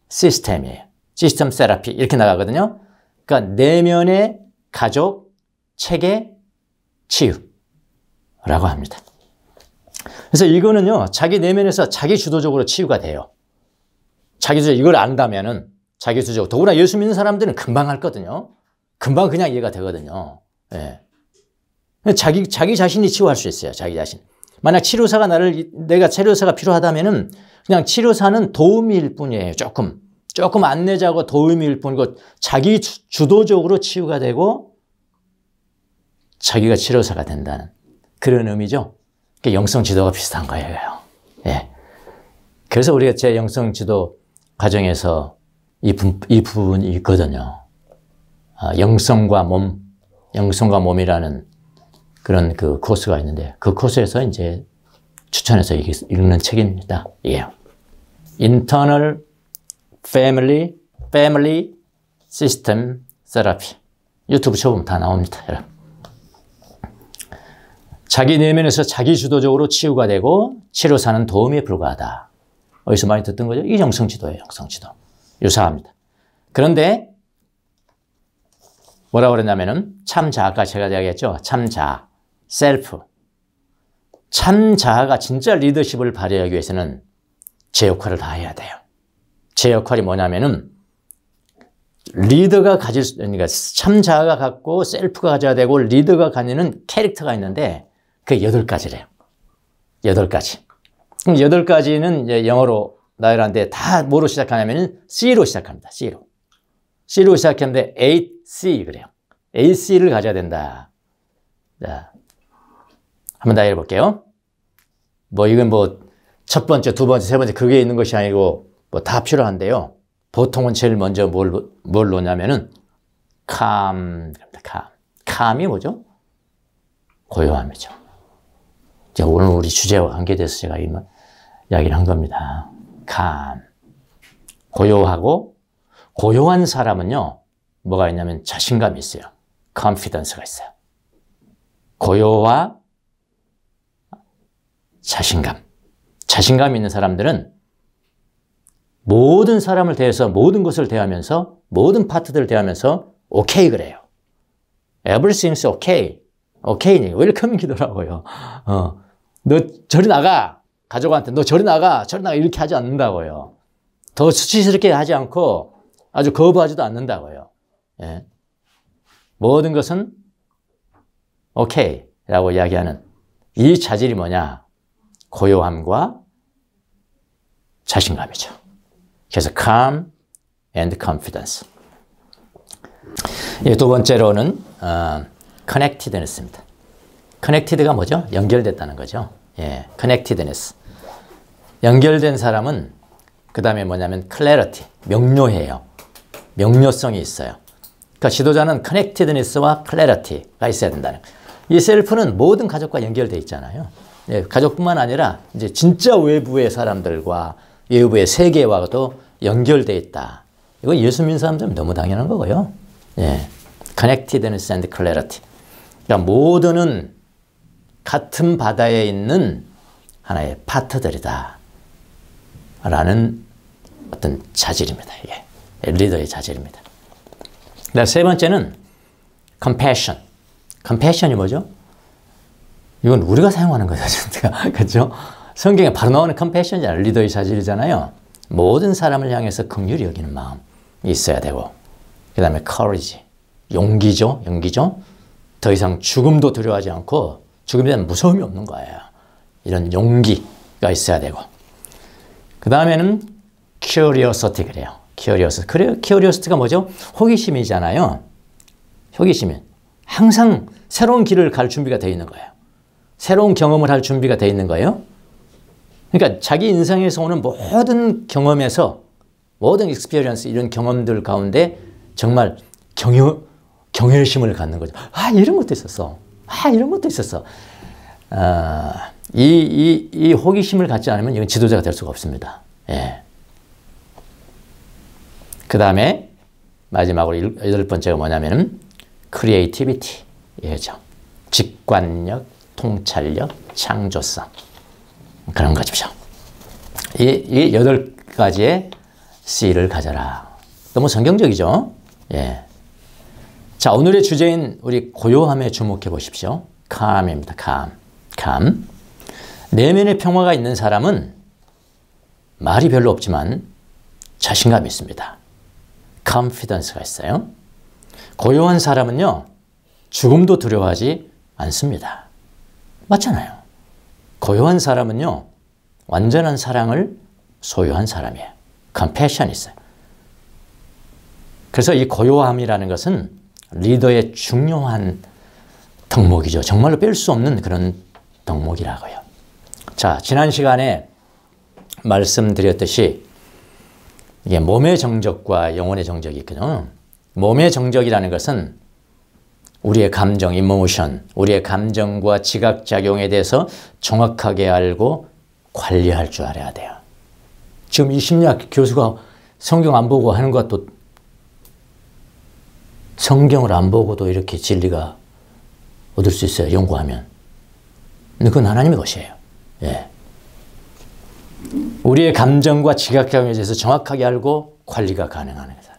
B: 시스템이에요. 시스템 세라피 이렇게 나가거든요. 그러니까 내면의 가족 체계 치유라고 합니다. 그래서 이거는요, 자기 내면에서 자기 주도적으로 치유가 돼요. 자기 주도적으로 이걸 안다면은 자기 주도적으로. 더구나 예수 믿는 사람들은 금방 알거든요. 금방 그냥 이해가 되거든요. 예. 자기 자신이 치유할 수 있어요. 자기 자신. 만약 치료사가 내가 치료사가 필요하다면은 그냥 치료사는 도움일 뿐이에요. 조금 안내자고 도움일 뿐이고 자기 주도적으로 치유가 되고 자기가 치료사가 된다는 그런 의미죠. 영성 지도가 비슷한 거예요. 예. 그래서 우리가 제 영성 지도 과정에서 이 부분이 있거든요. 영성과 몸이라는 그런 그 코스가 있는데 그 코스에서 이제 추천해서 읽는 책입니다. 예. Internal Family System Therapy. 유튜브 쳐보면 다 나옵니다. 여러분. 자기 내면에서 자기 주도적으로 치유가 되고 치료사는 도움에 불과하다. 어디서 많이 듣던 거죠? 이게 영성지도예요. 영성지도. 유사합니다. 그런데 뭐라고 그랬냐면은 참자아, 아까 제가 이야기했죠. 참자아, 셀프. 참자아가 진짜 리더십을 발휘하기 위해서는 제 역할을 다 해야 돼요. 제 역할이 뭐냐면은 리더가 그러니까 참자아가 갖고 셀프가 가져야 되고 리더가 가지는 캐릭터가 있는데 그게 8가지래요. 8가지. 그럼 8가지는 이제 영어로 나열하는데 다 뭐로 시작하냐면 C로 시작합니다. C로. C로 시작했는데 8C 그래요. 8C를 가져야 된다. 자, 한번 나열해 볼게요. 이건 첫 번째, 두 번째, 세 번째 그게 있는 것이 아니고 다 필요한데요. 보통은 제일 먼저 뭘 놓냐면은 calm. calm이 뭐죠? 고요함이죠. 오늘 우리 주제와 관계돼서 제가 이야기를 한 겁니다. calm. 고요하고 고요한 사람은요. 뭐가 있냐면 자신감이 있어요. confidence가 있어요. 고요와 자신감. 자신감 있는 사람들은 모든 사람을 대해서 모든 것을 대하면서 모든 파트들을 대하면서 오케이 그래요. Everything's okay. 오케이니 웰컴이더라고요. 너 저리 나가. 가족한테 너 저리 나가. 이렇게 하지 않는다고요. 더 수치스럽게 하지 않고 아주 거부하지도 않는다고요. 예. 모든 것은 오케이라고 이야기하는 이 자질이 뭐냐? 고요함과 자신감이죠. 그래서 calm and confidence. 두 번째로는 connectedness입니다. connected가 뭐죠? 연결됐다는 거죠. 예, connectedness. 연결된 사람은 그 다음에 뭐냐면 clarity, 명료해요. 명료성이 있어요. 그러니까 지도자는 connectedness와 clarity가 있어야 된다는 거예요. 이 셀프는 모든 가족과 연결되어 있잖아요. 예, 가족뿐만 아니라 이제 진짜 외부의 사람들과 외부의 세계와도 연결되어 있다. 이건 예수 믿는 사람들은 너무 당연한 거고요. 예, connectedness and clarity. 그러니까 모두는 같은 바다에 있는 하나의 파트들이다. 라는 어떤 자질입니다. 이게 리더의 자질입니다. 세 번째는 compassion. compassion이 뭐죠? 이건 우리가 사용하는 거죠. 그렇죠? 성경에 바로 나오는 compassion이잖아요. 리더의 자질이잖아요. 모든 사람을 향해서 긍휼히 여기는 마음이 있어야 되고 그 다음에 courage. 용기죠. 더 이상 죽음도 두려워하지 않고 죽음에 대한 무서움이 없는 거예요. 이런 용기가 있어야 되고 그 다음에는 curiosity 그래요. curiosity가 뭐죠? 호기심이잖아요. 호기심이 항상 새로운 길을 갈 준비가 되어 있는 거예요. 새로운 경험을 할 준비가 되어 있는 거예요. 그러니까 자기 인생에서 오는 모든 경험에서 모든 experience 이런 경험들 가운데 정말 경외심을 갖는 거죠. 이런 것도 있었어. 이런 것도 있었어. 이 호기심을 갖지 않으면 이건 지도자가 될 수가 없습니다. 예. 그 다음에 마지막으로 8번째가 뭐냐면은 크리에이티비티죠. 직관력, 통찰력, 창조성. 그런 거죠. 이 8가지의 C를 가져라. 너무 성경적이죠? 예. 자, 오늘의 주제인 우리 고요함에 주목해 보십시오. calm입니다. calm. 내면의 평화가 있는 사람은 말이 별로 없지만 자신감이 있습니다. confidence가 있어요. 고요한 사람은요, 죽음도 두려워하지 않습니다. 맞잖아요. 고요한 사람은요, 완전한 사랑을 소유한 사람이에요. compassion이 있어요. 그래서 이 고요함이라는 것은 리더의 중요한 덕목이죠. 정말로 뺄 수 없는 그런 덕목이라고요. 자, 지난 시간에 말씀드렸듯이 이게 몸의 정적과 영혼의 정적이 있거든요. 몸의 정적이라는 것은 우리의 감정, 이모션, 우리의 감정과 지각작용에 대해서 정확하게 알고 관리할 줄 알아야 돼요. 지금 이 심리학 교수가 성경 안 보고 하는 것도, 성경을 안 보고도 이렇게 진리가 얻을 수 있어요. 연구하면. 근데 그건 하나님의 것이에요. 예. 우리의 감정과 지각작용에 대해서 정확하게 알고 관리가 가능한 것은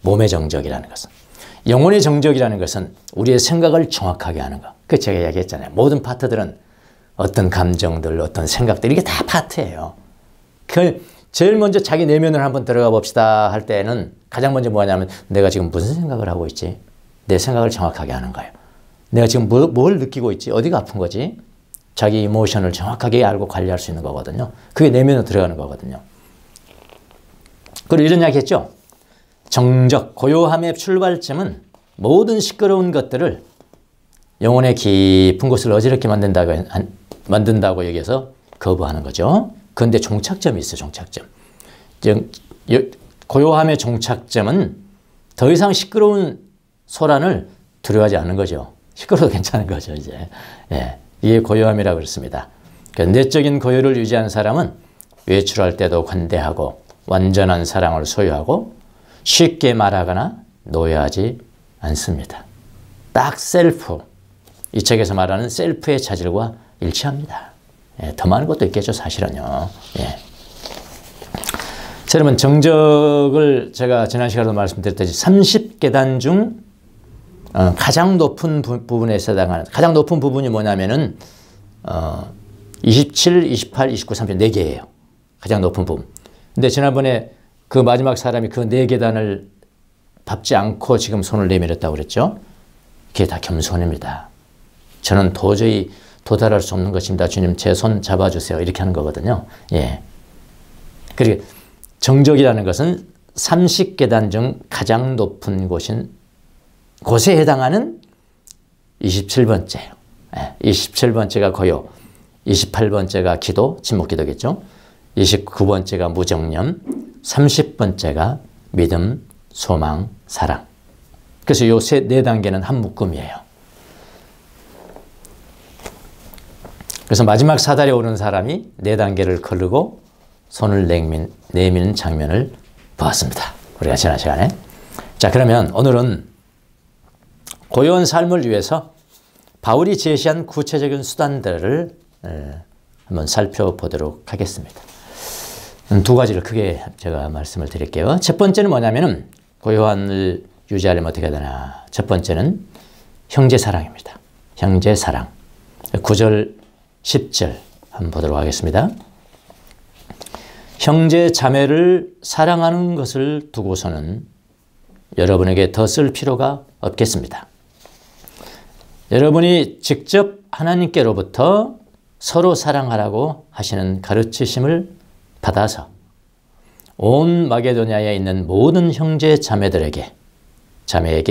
B: 몸의 정적이라는 것은. 영혼의 정적이라는 것은 우리의 생각을 정확하게 하는 것. 그 제가 이야기했잖아요. 모든 파트들은 어떤 감정들, 어떤 생각들, 이게 다 파트예요. 그 제일 먼저 자기 내면을 한번 들어가 봅시다 할 때는 가장 먼저 뭐냐면 내가 지금 무슨 생각을 하고 있지? 내 생각을 정확하게 하는 거예요. 내가 지금 뭘 느끼고 있지? 어디가 아픈 거지? 자기 이모션을 정확하게 알고 관리할 수 있는 거거든요. 그게 내면으로 들어가는 거거든요. 그리고 이런 이야기 했죠. 정적, 고요함의 출발점은 모든 시끄러운 것들을 영혼의 깊은 곳을 어지럽게 만든다고 얘기해서 거부하는 거죠. 그런데 종착점이 있어요. 종착점. 고요함의 종착점은 더 이상 시끄러운 소란을 두려워하지 않는 거죠. 시끄러워도 괜찮은 거죠. 이제. 예. 이게 고요함이라고 그랬습니다. 내적인 고요를 유지한 사람은 외출할 때도 관대하고 완전한 사랑을 소유하고 쉽게 말하거나 노여하지 않습니다. 딱 셀프, 이 책에서 말하는 셀프의 자질과 일치합니다. 예, 더 많은 것도 있겠죠, 사실은요. 예. 자, 여러분, 정적을 제가 지난 시간에도 말씀드렸듯이 30계단 중 가장 높은 부분에 해당하는, 가장 높은 부분이 뭐냐면은 27, 28, 29, 30, 4개예요. 가장 높은 부분. 근데 지난번에 그 마지막 사람이 그 4계단을 밟지 않고 지금 손을 내밀었다고 그랬죠. 그게 다 겸손입니다. 저는 도저히 도달할 수 없는 것입니다. 주님, 제 손 잡아주세요. 이렇게 하는 거거든요. 예. 그리고 정적이라는 것은 30계단 중 가장 높은 곳에 해당하는 27번째예요. 예. 27번째가 고요, 28번째가 기도, 침묵기도겠죠. 29번째가 무정념, 30번째가 믿음, 소망, 사랑. 그래서 요 4단계는 한 묶음이에요. 그래서 마지막 사다리에 오른 사람이 4단계를 거르고 손을 내미는 장면을 보았습니다. 우리가 지난 시간에. 자, 그러면 오늘은 고요한 삶을 위해서 바울이 제시한 구체적인 수단들을 한번 살펴보도록 하겠습니다. 2가지를 크게 제가 말씀을 드릴게요. 첫 번째는 뭐냐면은 고요함을 유지하려면 어떻게 해야 되나. 첫 번째는 형제사랑입니다. 형제사랑. 9절, 10절 한번 보도록 하겠습니다. 형제 자매를 사랑하는 것을 두고서는 여러분에게 더 쓸 필요가 없겠습니다. 여러분이 직접 하나님께로부터 서로 사랑하라고 하시는 가르치심을 받아서 온 마게도냐에 있는 모든 형제 자매에게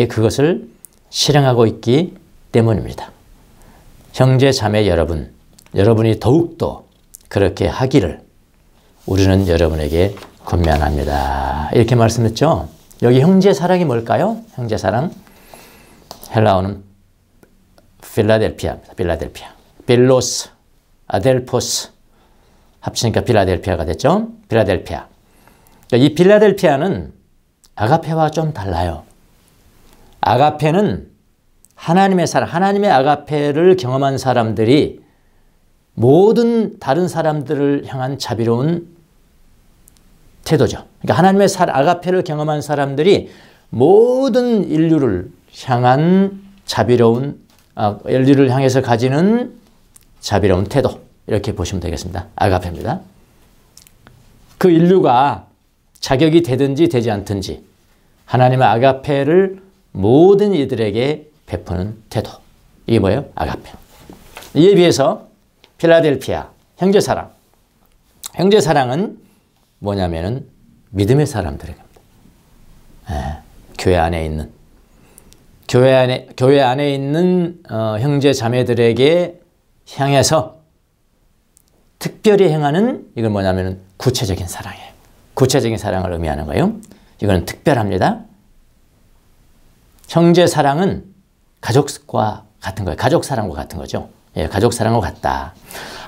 B: 그것을 실행하고 있기 때문입니다. 형제 자매 여러분이 더욱더 그렇게 하기를 우리는 여러분에게 권면합니다. 이렇게 말씀했죠. 여기 형제 사랑이 뭘까요? 형제 사랑. 헬라어는 필라델피아. 필로스. 아델포스 합치니까 빌라델피아가 됐죠. 빌라델피아. 이 빌라델피아는 아가페와 좀 달라요. 아가페는 하나님의 사랑, 하나님의 아가페를 경험한 사람들이 모든 다른 사람들을 향한 자비로운 태도죠. 그러니까 하나님의 아가페를 경험한 사람들이 모든 인류를 향한 자비로운, 인류를 향해서 가지는 자비로운 태도, 이렇게 보시면 되겠습니다. 아가페입니다. 그 인류가 자격이 되든지 되지 않든지 하나님의 아가페를 모든 이들에게 베푸는 태도. 이게 뭐예요? 아가페. 이에 비해서 필라델피아, 형제사랑. 형제사랑은 뭐냐면은 믿음의 사람들에게입니다. 교회 안에 있는 교회 안에 있는 형제 자매들에게 향해서 특별히 행하는, 이건 뭐냐면은 구체적인 사랑이에요. 구체적인 사랑을 의미하는 거예요. 이거는 특별합니다. 형제 사랑은 가족과 같은 거예요. 가족 사랑과 같은 거죠. 예, 가족 사랑과 같다.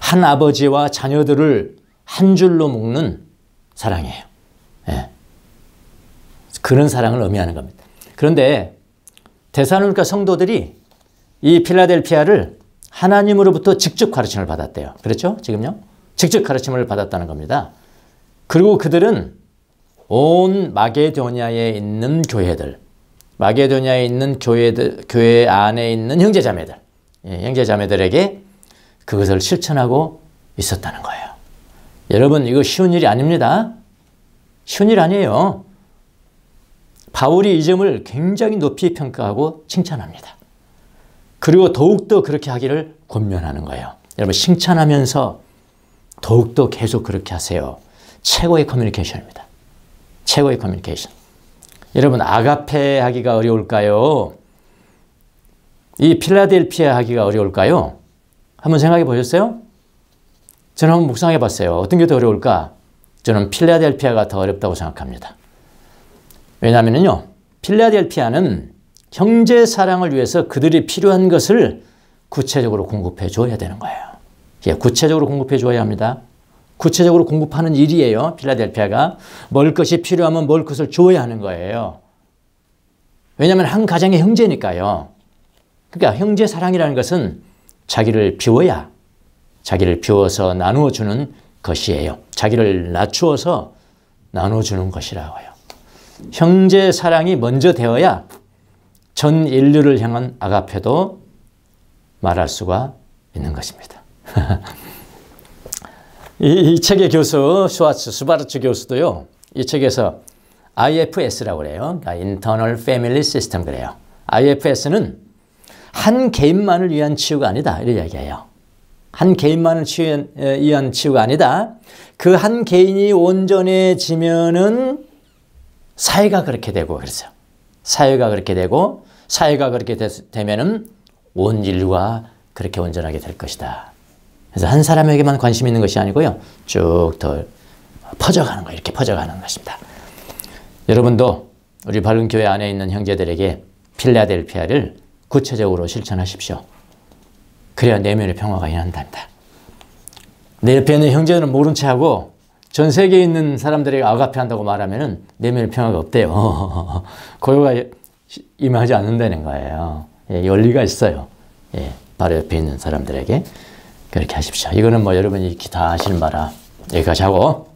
B: 한 아버지와 자녀들을 한 줄로 묶는 사랑이에요. 예. 그런 사랑을 의미하는 겁니다. 그런데 데살로니가 성도들이 이 필라델피아를 하나님으로부터 직접 가르침을 받았대요. 그렇죠? 지금요? 직접 가르침을 받았다는 겁니다. 그리고 그들은 온 마게도냐에 있는 교회들, 마게도냐에 있는 교회 안에 있는 형제자매들, 형제자매들에게 그것을 실천하고 있었다는 거예요. 여러분, 이거 쉬운 일이 아닙니다. 쉬운 일 아니에요. 바울이 이 점을 굉장히 높이 평가하고 칭찬합니다. 그리고 더욱더 그렇게 하기를 권면하는 거예요. 여러분, 칭찬하면서 더욱더 계속 그렇게 하세요. 최고의 커뮤니케이션입니다. 최고의 커뮤니케이션. 여러분, 아가페 하기가 어려울까요? 이 필라델피아 하기가 어려울까요? 한번 생각해 보셨어요? 저는 한번 묵상해 봤어요. 어떤 게 더 어려울까? 저는 필라델피아가 더 어렵다고 생각합니다. 왜냐하면요, 필라델피아는 형제 사랑을 위해서 그들이 필요한 것을 구체적으로 공급해 줘야 되는 거예요. 예, 구체적으로 공급해 줘야 합니다. 구체적으로 공급하는 일이에요. 필라델피아가 먹을 것이 필요하면 먹을 것을 줘야 하는 거예요. 왜냐하면 한 가정의 형제니까요. 그러니까 형제 사랑이라는 것은 자기를 비워야, 자기를 비워서 나누어 주는 것이에요. 자기를 낮추어서 나누어 주는 것이라고 해요. 형제 사랑이 먼저 되어야 전 인류를 향한 아가페도 말할 수가 있는 것입니다. 이 책의 교수 수바르츠 교수도요, 이 책에서 IFS라고 그래요. 그러니까 Internal Family System 그래요. IFS는 한 개인만을 위한 치유가 아니다, 이런 이야기예요. 한 개인만을 위한 치유가 아니다. 그 한 개인이 온전해지면은 사회가 그렇게 되고, 그랬어요. 사회가 그렇게 되고, 사회가 그렇게 되면은 온 인류가 그렇게 온전하게 될 것이다. 그래서 한 사람에게만 관심 있는 것이 아니고요, 쭉 더 퍼져가는 거예요. 이렇게 퍼져가는 것입니다. 여러분도 우리 밝은 교회 안에 있는 형제들에게 필라델피아를 구체적으로 실천하십시오. 그래야 내면의 평화가 일어난답니다. 내 옆에 있는 형제들은 모른 채 하고 전 세계에 있는 사람들에게 아가페 한다고 말하면 내면의 평화가 없대요. 고요가 임하지 않는다는 거예요. 예, 원리가 있어요. 예, 바로 옆에 있는 사람들에게 그렇게 하십시오. 이거는 뭐 여러분이 다 아시는 바라 여기까지 하고,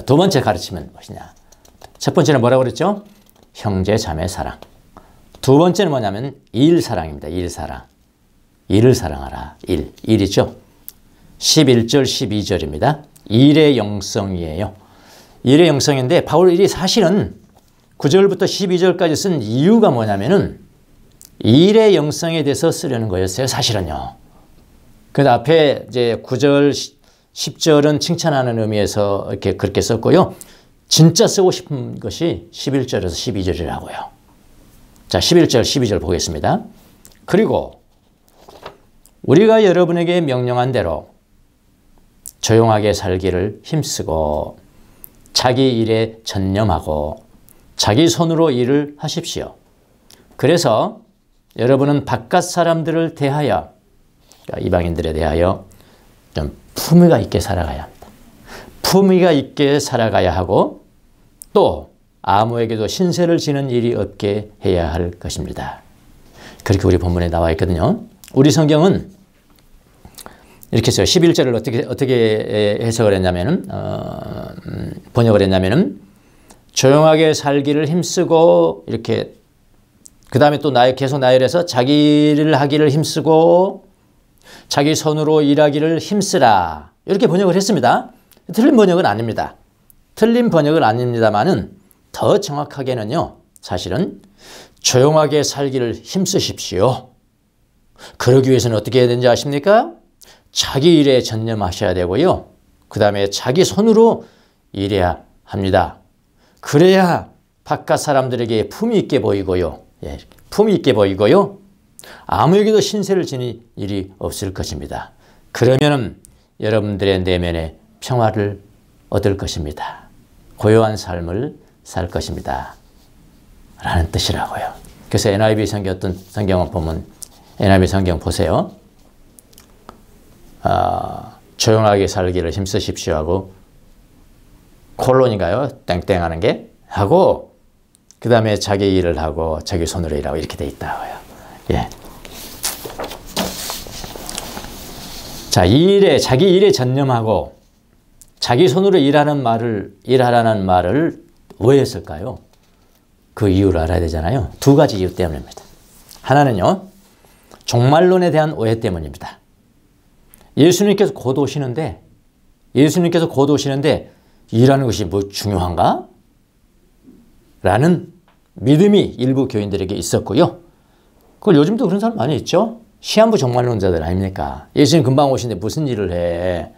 B: 두 번째 가르치면 무엇이냐. 첫 번째는 뭐라고 그랬죠? 형제 자매 사랑. 두 번째는 뭐냐면 일사랑입니다. 일사랑. 일을 사랑하라. 일이죠. 11절 12절입니다. 일의 영성이에요. 일의 영성인데 바울 일이 사실은 9절부터 12절까지 쓴 이유가 뭐냐면은 일의 영성에 대해서 쓰려는 거였어요. 사실은요. 그 앞에 이제 9절 10절은 칭찬하는 의미에서 이렇게 그렇게 썼고요. 진짜 쓰고 싶은 것이 11절에서 12절이라고요. 자, 11절 12절 보겠습니다. 그리고 우리가 여러분에게 명령한 대로 조용하게 살기를 힘쓰고 자기 일에 전념하고 자기 손으로 일을 하십시오. 그래서 여러분은 바깥 사람들을 대하여, 이방인들에 대하여 품위가 있게 살아가야 합니다. 품위가 있게 살아가야 하고 또 아무에게도 신세를 지는 일이 없게 해야 할 것입니다. 그렇게 우리 본문에 나와 있거든요. 우리 성경은 이렇게 써요. 11절을 어떻게 해석을 했냐면은, 번역을 했냐면은, 조용하게 살기를 힘쓰고, 이렇게, 그 다음에 또 계속 나열해서 자기를 하기를 힘쓰고, 자기 손으로 일하기를 힘쓰라. 이렇게 번역을 했습니다. 틀린 번역은 아닙니다. 틀린 번역은 아닙니다만은, 더 정확하게는요, 사실은, 조용하게 살기를 힘쓰십시오. 그러기 위해서는 어떻게 해야 되는지 아십니까? 자기 일에 전념하셔야 되고요. 그 다음에 자기 손으로 일해야 합니다. 그래야 바깥 사람들에게 품위 있게 보이고요. 예, 품위 있게 보이고요. 아무에게도 신세를 지니 일이 없을 것입니다. 그러면 여러분들의 내면에 평화를 얻을 것입니다. 고요한 삶을 살 것입니다. 라는 뜻이라고요. 그래서 NIV 성경 어떤 성경을 보면 NIV 성경 보세요. 조용하게 살기를 힘쓰십시오 하고 콜론인가요? 땡땡 하는 게 하고 그 다음에 자기 일을 하고 자기 손으로 일하고 이렇게 돼 있다고요. 예. 자, 자기 일에 전념하고 자기 손으로 일하라는 말을 왜 했을까요? 그 이유를 알아야 되잖아요. 두 가지 이유 때문입니다. 하나는요, 종말론에 대한 오해 때문입니다. 예수님께서 곧 오시는데 일하는 것이 뭐 중요한가? 라는 믿음이 일부 교인들에게 있었고요. 그걸 요즘도 그런 사람 많이 있죠? 시한부 종말론자들 아닙니까? 예수님 금방 오시는데 무슨 일을 해?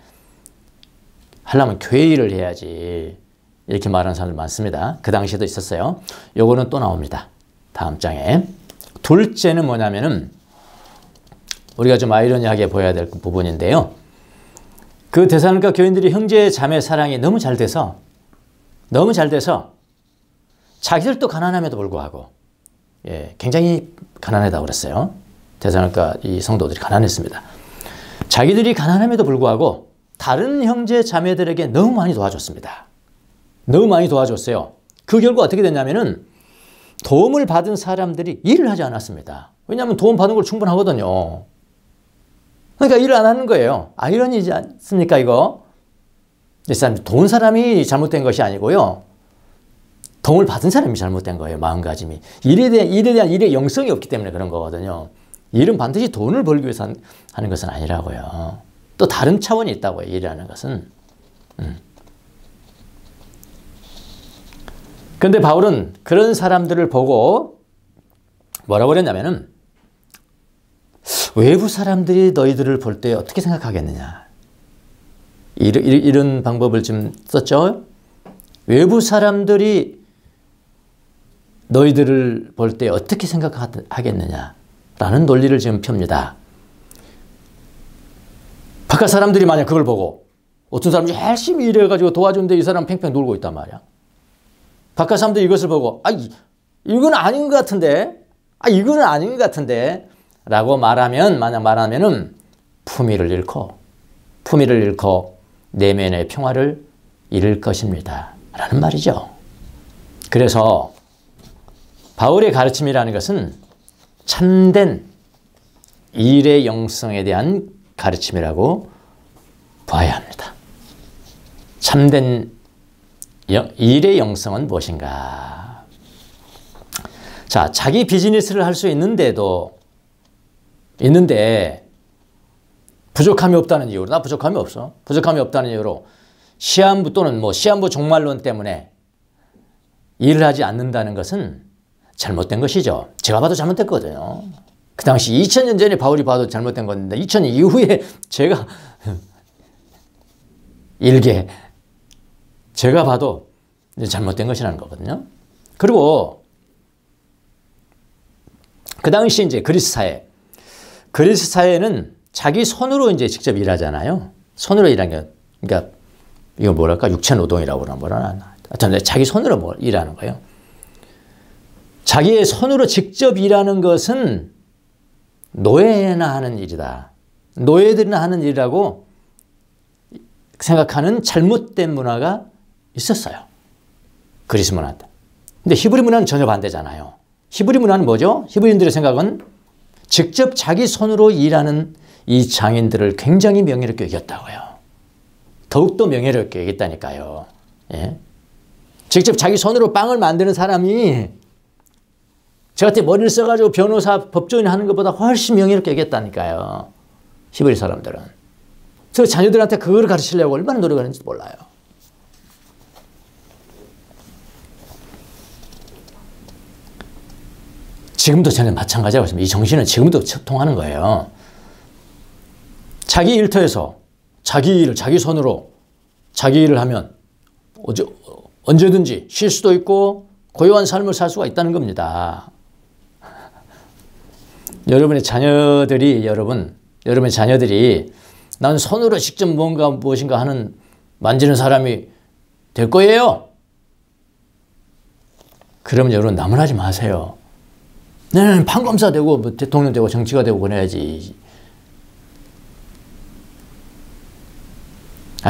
B: 하려면 교회 일을 해야지. 이렇게 말하는 사람들 많습니다. 그 당시에도 있었어요. 요거는 또 나옵니다. 다음 장에. 둘째는 뭐냐면은 우리가 좀 아이러니하게 보여야 될 부분인데요. 그 데살로니가 교인들이 형제 자매 사랑이 너무 잘 돼서 자기들도 가난함에도 불구하고 굉장히 가난하다고 그랬어요. 데살로니가 이 성도들이 가난했습니다. 자기들이 가난함에도 불구하고 다른 형제 자매들에게 너무 많이 도와줬습니다. 너무 많이 도와줬어요. 그 결과 어떻게 됐냐면은 도움을 받은 사람들이 일을 하지 않았습니다. 왜냐하면 도움 받은 걸 충분하거든요. 그러니까 일을 안 하는 거예요. 아이러니지 않습니까, 이거? 도운 사람이 잘못된 것이 아니고요. 도움을 받은 사람이 잘못된 거예요, 마음가짐이. 일에 대한 일의 영성이 없기 때문에 그런 거거든요. 일은 반드시 돈을 벌기 위해서 하는 것은 아니라고요. 또 다른 차원이 있다고요, 일이라는 것은. 그런데 바울은 그런 사람들을 보고 뭐라고 그랬냐면은 외부 사람들이 너희들을 볼 때 어떻게 생각하겠느냐. 이런 방법을 좀 썼죠. 외부 사람들이 너희들을 볼 때 어떻게 생각하겠느냐라는 논리를 지금 펴니다. 바깥 사람들이 만약 그걸 보고 어떤 사람이 열심히 일해가지고 도와주는데 이 사람 팽팽 놀고 있단 말이야. 바깥 사람들이 이것을 보고 이건 아닌 것 같은데 이거는 아닌 것 같은데 라고 만약 말하면은 품위를 잃고 내면의 평화를 잃을 것입니다. 라는 말이죠. 그래서 바울의 가르침이라는 것은 참된 일의 영성에 대한 가르침이라고 봐야 합니다. 참된 일의 영성은 무엇인가? 자, 자기 비즈니스를 할 수 있는데 부족함이 없다는 이유로, 나 부족함이 없어. 부족함이 없다는 이유로 시한부 또는 시한부 종말론 때문에 일을 하지 않는다는 것은 잘못된 것이죠. 제가 봐도 잘못됐거든요. 그 당시 2000년 전에 바울이 봐도 잘못된 건데 2000년 이후에 제가 제가 봐도 잘못된 것이라는 거거든요. 그리고 그 당시 이제 그리스 사회는 자기 손으로 이제 직접 일하잖아요. 손으로 일하는 게, 그러니까 이거 뭐랄까 육체 노동이라고 그러나 하여튼 자기 손으로 일하는 거예요. 자기의 손으로 직접 일하는 것은 노예나 하는 일이다. 노예들이나 하는 일이라고 생각하는 잘못된 문화가 있었어요. 그리스 문화도. 근데 히브리 문화는 전혀 반대잖아요. 히브리 문화는 뭐죠? 히브리인들의 생각은 직접 자기 손으로 일하는 이 장인들을 굉장히 명예롭게 여겼다고요. 더욱더 명예롭게 여겼다니까요. 예? 직접 자기 손으로 빵을 만드는 사람이 저한테 머리를 써가지고 변호사, 법조인 하는 것보다 훨씬 명예롭게 여겼다니까요. 히브리 사람들은. 그래서 자녀들한테 그걸 가르치려고 얼마나 노력하는지 몰라요. 지금도 저는 마찬가지라고 했습니다. 이 정신은 지금도 통하는 거예요. 자기 일터에서 자기 일을 자기 손으로 자기 일을 하면 언제든지 쉴 수도 있고 고요한 삶을 살 수가 있다는 겁니다. 여러분의 자녀들이 난 손으로 직접 무엇인가 하는 만지는 사람이 될 거예요. 그러면 여러분 나무라지 마세요. 나는 판검사 되고 뭐 대통령 되고 정치가 되고 그래야지.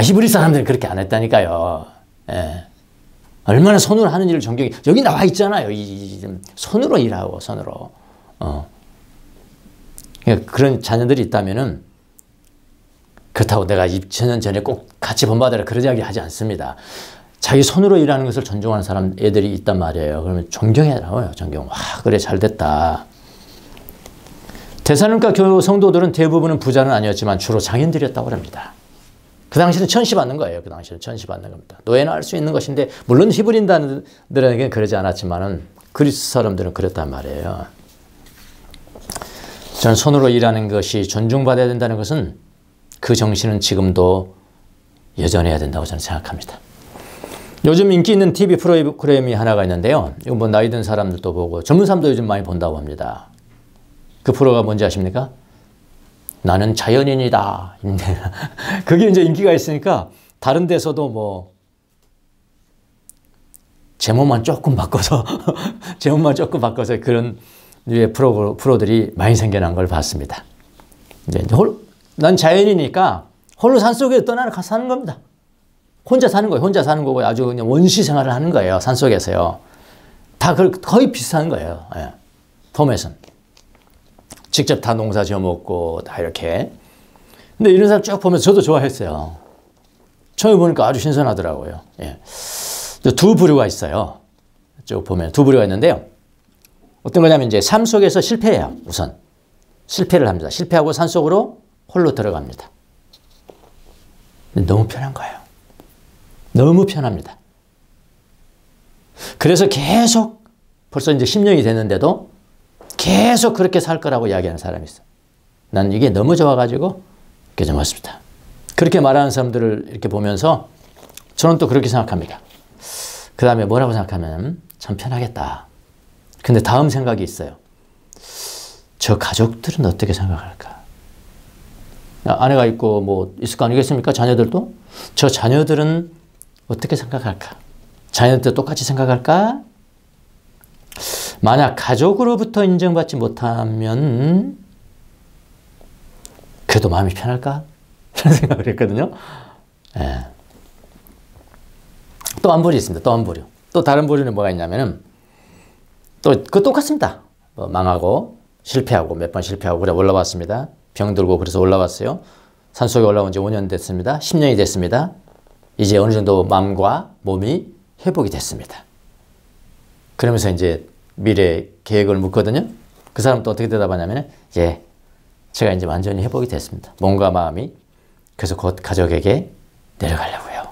B: 히브리 사람들은 그렇게 안 했다니까요. 예. 얼마나 손으로 하는 일을 존경해. 여기 나와 있잖아요. 손으로 일하고 손으로. 그러니까 그런 자녀들이 있다면은 그렇다고 내가 2000년 전에 꼭 같이 본받아라 그러지 하지 않습니다. 자기 손으로 일하는 것을 존중하는 사람 애들이 있단 말이에요. 그러면 존경해라고요. 존경. 와, 그래 잘 됐다. 데살로니가 교회 성도들은 대부분은 부자는 아니었지만 주로 장인들이었다고 합니다. 그 당시는 천시받는 거예요. 그 당시는 천시받는 겁니다. 노예는 할 수 있는 것인데 물론 히브리인들에게는 그러지 않았지만은 그리스 사람들은 그랬단 말이에요. 저는 손으로 일하는 것이 존중받아야 된다는 것은 그 정신은 지금도 여전해야 된다고 저는 생각합니다. 요즘 인기 있는 TV 프로그램이 하나가 있는데요. 이거 뭐 나이 든 사람들도 보고 젊은 사람도 요즘 많이 본다고 합니다. 그 프로가 뭔지 아십니까? 나는 자연인이다. 그게 이제 인기가 있으니까 다른 데서도 뭐 제목만 조금 바꿔서 그런 류의 프로들이 많이 생겨난 걸 봤습니다. 이제 난 자연이니까 홀로 산속에 떠나서 사는 겁니다. 혼자 사는 거예요. 혼자 사는 거고 아주 그냥 원시 생활을 하는 거예요. 산속에서요. 다 거의 비슷한 거예요. 예. 포맷은. 직접 다 농사 지어 먹고 다 이렇게. 근데 이런 사람 쭉 보면서 저도 좋아했어요. 처음에 보니까 아주 신선하더라고요. 예. 두 부류가 있어요. 쭉 보면 두 부류가 있는데요. 어떤 거냐면 이제 삶 속에서 실패해요. 우선. 실패를 합니다. 실패하고 산속으로 홀로 들어갑니다. 너무 편한 거예요. 너무 편합니다. 그래서 계속 벌써 이제 10년이 됐는데도 계속 그렇게 살 거라고 이야기하는 사람이 있어요. 난 이게 너무 좋아가지고 그게 좀 맞습니다. 그렇게 말하는 사람들을 이렇게 보면서 저는 또 그렇게 생각합니다. 그 다음에 뭐라고 생각하면 참 편하겠다. 근데 다음 생각이 있어요. 저 가족들은 어떻게 생각할까? 아내가 있고 뭐 있을 거 아니겠습니까? 자녀들도? 저 자녀들은 어떻게 생각할까? 자녀들도 똑같이 생각할까? 만약 가족으로부터 인정받지 못하면 그래도 마음이 편할까? 그런 생각을 했거든요. 예. 또 한 부류 있습니다. 또 한 부류. 또 다른 부류는 뭐가 있냐면은 또 그 똑같습니다. 뭐 망하고 실패하고 몇 번 실패하고 그래 올라왔습니다. 병들고 그래서 올라왔어요. 산속에 올라온 지 5년 됐습니다. 10년이 됐습니다. 이제 어느 정도 마음과 몸이 회복이 됐습니다. 그러면서 이제 미래 계획을 묻거든요. 그 사람은 또 어떻게 대답하냐면 예, 제가 이제 완전히 회복이 됐습니다. 몸과 마음이. 그래서 곧 가족에게 내려가려고요.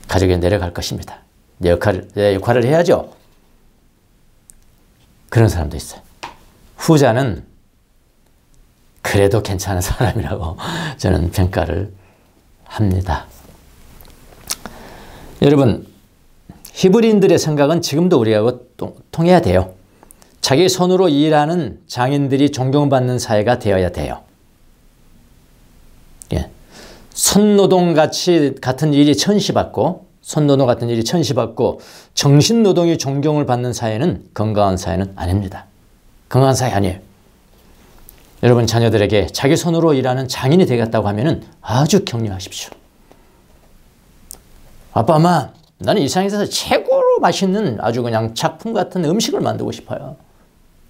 B: 가족에게 내려갈 것입니다. 내 역할을 해야죠. 그런 사람도 있어요. 후자는 그래도 괜찮은 사람이라고 저는 평가를 합니다. 여러분, 히브리인들의 생각은 지금도 우리하고 통해야 돼요. 자기 손으로 일하는 장인들이 존경받는 사회가 되어야 돼요. 예. 손노동 같은 일이 천시받고 정신노동이 존경을 받는 사회는 건강한 사회는 아닙니다. 건강한 사회 아니에요. 여러분 자녀들에게 자기 손으로 일하는 장인이 되겠다고 하면 아주 격려하십시오. 아빠, 엄마, 나는 이 세상에서 최고로 맛있는 아주 그냥 작품 같은 음식을 만들고 싶어요.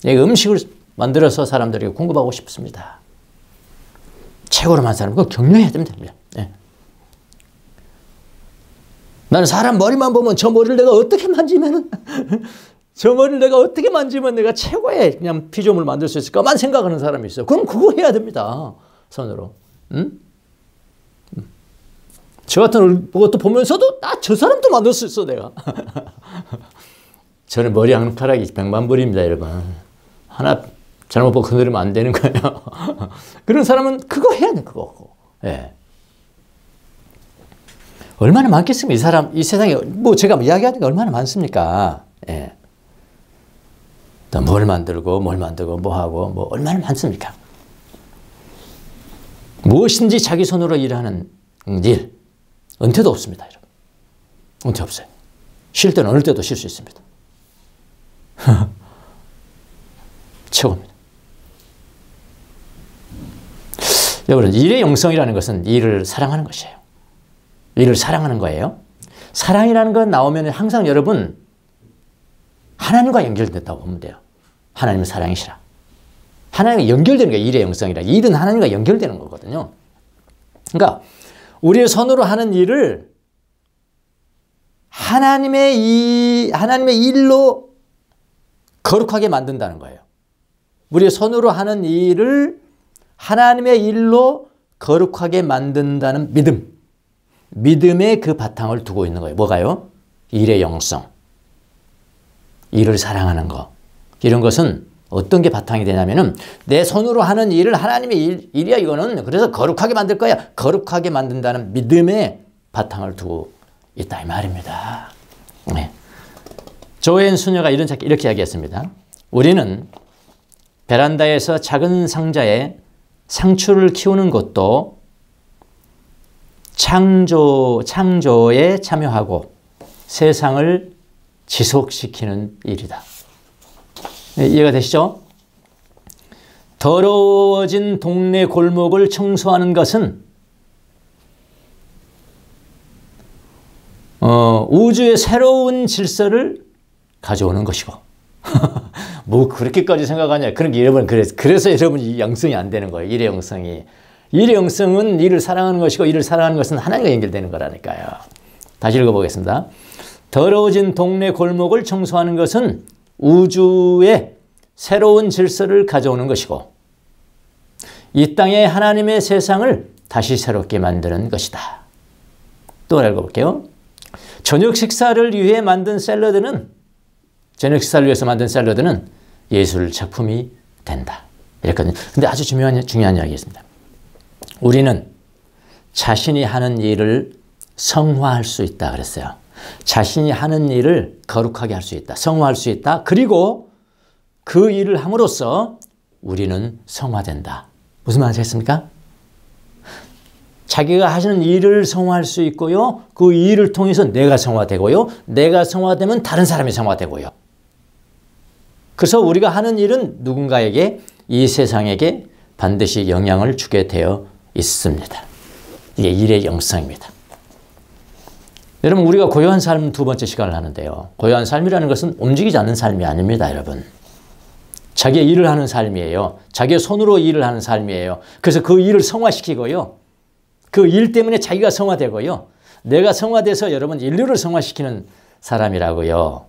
B: 이 음식을 만들어서 사람들에게 공급하고 싶습니다. 최고로 많은 사람, 그거 격려해야 됩니다. 네. 나는 사람 머리만 보면 저 머리를 내가 어떻게 만지면은 저 머리를 내가 어떻게 만지면 내가 최고의 그냥 피조물 만들 수 있을까만 생각하는 사람이 있어요. 그럼 그거 해야 됩니다. 손으로. 응? 저 같은 것도 보면서도 저 사람도 만들 수 있어 내가. 저는 머리 한 가락이 100만 불입니다, 여러분. 하나 잘못 보고 건드리면 안 되는 거예요. 그런 사람은 그거 해야 돼, 그거. 예. 얼마나 많겠습니까? 이 사람, 이 세상에, 뭐 제가 이야기하는 게 얼마나 많습니까? 예. 또 뭘 만들고, 뭐 하고, 뭐 얼마나 많습니까? 무엇인지 자기 손으로 일하는 일, 은퇴도 없습니다, 여러분. 은퇴 없어요. 쉴 때는 어느 때도 쉴 수 있습니다. 최고입니다. 여러분, 일의 영성이라는 것은 일을 사랑하는 것이에요. 일을 사랑하는 거예요. 사랑이라는 건 나오면 항상 여러분 하나님과 연결됐다고 보면 돼요. 하나님은 사랑이시라. 하나님과 연결되는 게 일의 영성이라. 일은 하나님과 연결되는 거거든요. 그러니까 우리의 손으로 하는 일을 하나님의 일로 거룩하게 만든다는 거예요. 우리의 손으로 하는 일을 하나님의 일로 거룩하게 만든다는 믿음. 믿음의 그 바탕을 두고 있는 거예요. 뭐가요? 일의 영성. 일을 사랑하는 거. 이런 것은 어떤 게 바탕이 되냐면은 내 손으로 하는 일을 하나님의 일이야 이거는. 그래서 거룩하게 만들 거야. 거룩하게 만든다는 믿음의 바탕을 두고 있다 이 말입니다. 네. 조앤 수녀가 이렇게 이야기했습니다. 우리는 베란다에서 작은 상자에 상추를 키우는 것도 창조에 참여하고 세상을 지속시키는 일이다. 이해가 되시죠? 더러워진 동네 골목을 청소하는 것은 우주의 새로운 질서를 가져오는 것이고 뭐 그렇게까지 생각하냐. 그러니까 여러분 그래서 여러분 이 영성이 안 되는 거예요. 일의 영성이. 일의 영성은 일을 사랑하는 것이고 일을 사랑하는 것은 하나님과 연결되는 거라니까요. 다시 읽어보겠습니다. 더러워진 동네 골목을 청소하는 것은 우주의 새로운 질서를 가져오는 것이고 이 땅의 하나님의 세상을 다시 새롭게 만드는 것이다. 또 읽어볼게요. 저녁 식사를 위해서 만든 샐러드는 예술 작품이 된다. 이랬거든요. 근데 아주 중요한 이야기가 있습니다. 우리는 자신이 하는 일을 성화할 수 있다 그랬어요. 자신이 하는 일을 거룩하게 할 수 있다. 성화할 수 있다. 그리고 그 일을 함으로써 우리는 성화된다. 무슨 말 하셨습니까? 자기가 하시는 일을 성화할 수 있고요. 그 일을 통해서 내가 성화되고요. 내가 성화되면 다른 사람이 성화되고요. 그래서 우리가 하는 일은 누군가에게 이 세상에게 반드시 영향을 주게 되어 있습니다. 이게 일의 영성입니다. 여러분 우리가 고요한 삶 두 번째 시간을 하는데요. 고요한 삶이라는 것은 움직이지 않는 삶이 아닙니다. 여러분. 자기의 일을 하는 삶이에요. 자기의 손으로 일을 하는 삶이에요. 그래서 그 일을 성화시키고요. 그 일 때문에 자기가 성화되고요. 내가 성화돼서 여러분 인류를 성화시키는 사람이라고요.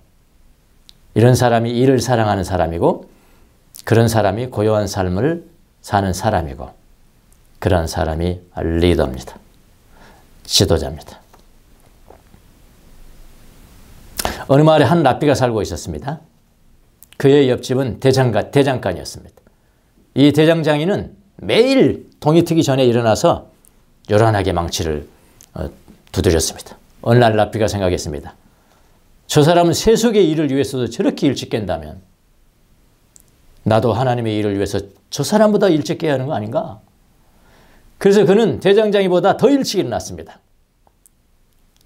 B: 이런 사람이 일을 사랑하는 사람이고 그런 사람이 고요한 삶을 사는 사람이고 그런 사람이 리더입니다. 지도자입니다. 어느 마을에 한 랍비가 살고 있었습니다. 그의 옆집은 대장간이었습니다. 이 대장장이는 매일 동이 트기 전에 일어나서 요란하게 망치를 두드렸습니다. 어느 날 랍비가 생각했습니다. 저 사람은 세속의 일을 위해서도 저렇게 일찍 깬다면 나도 하나님의 일을 위해서 저 사람보다 일찍 깨야 하는 거 아닌가? 그래서 그는 대장장이보다 더 일찍 일어났습니다.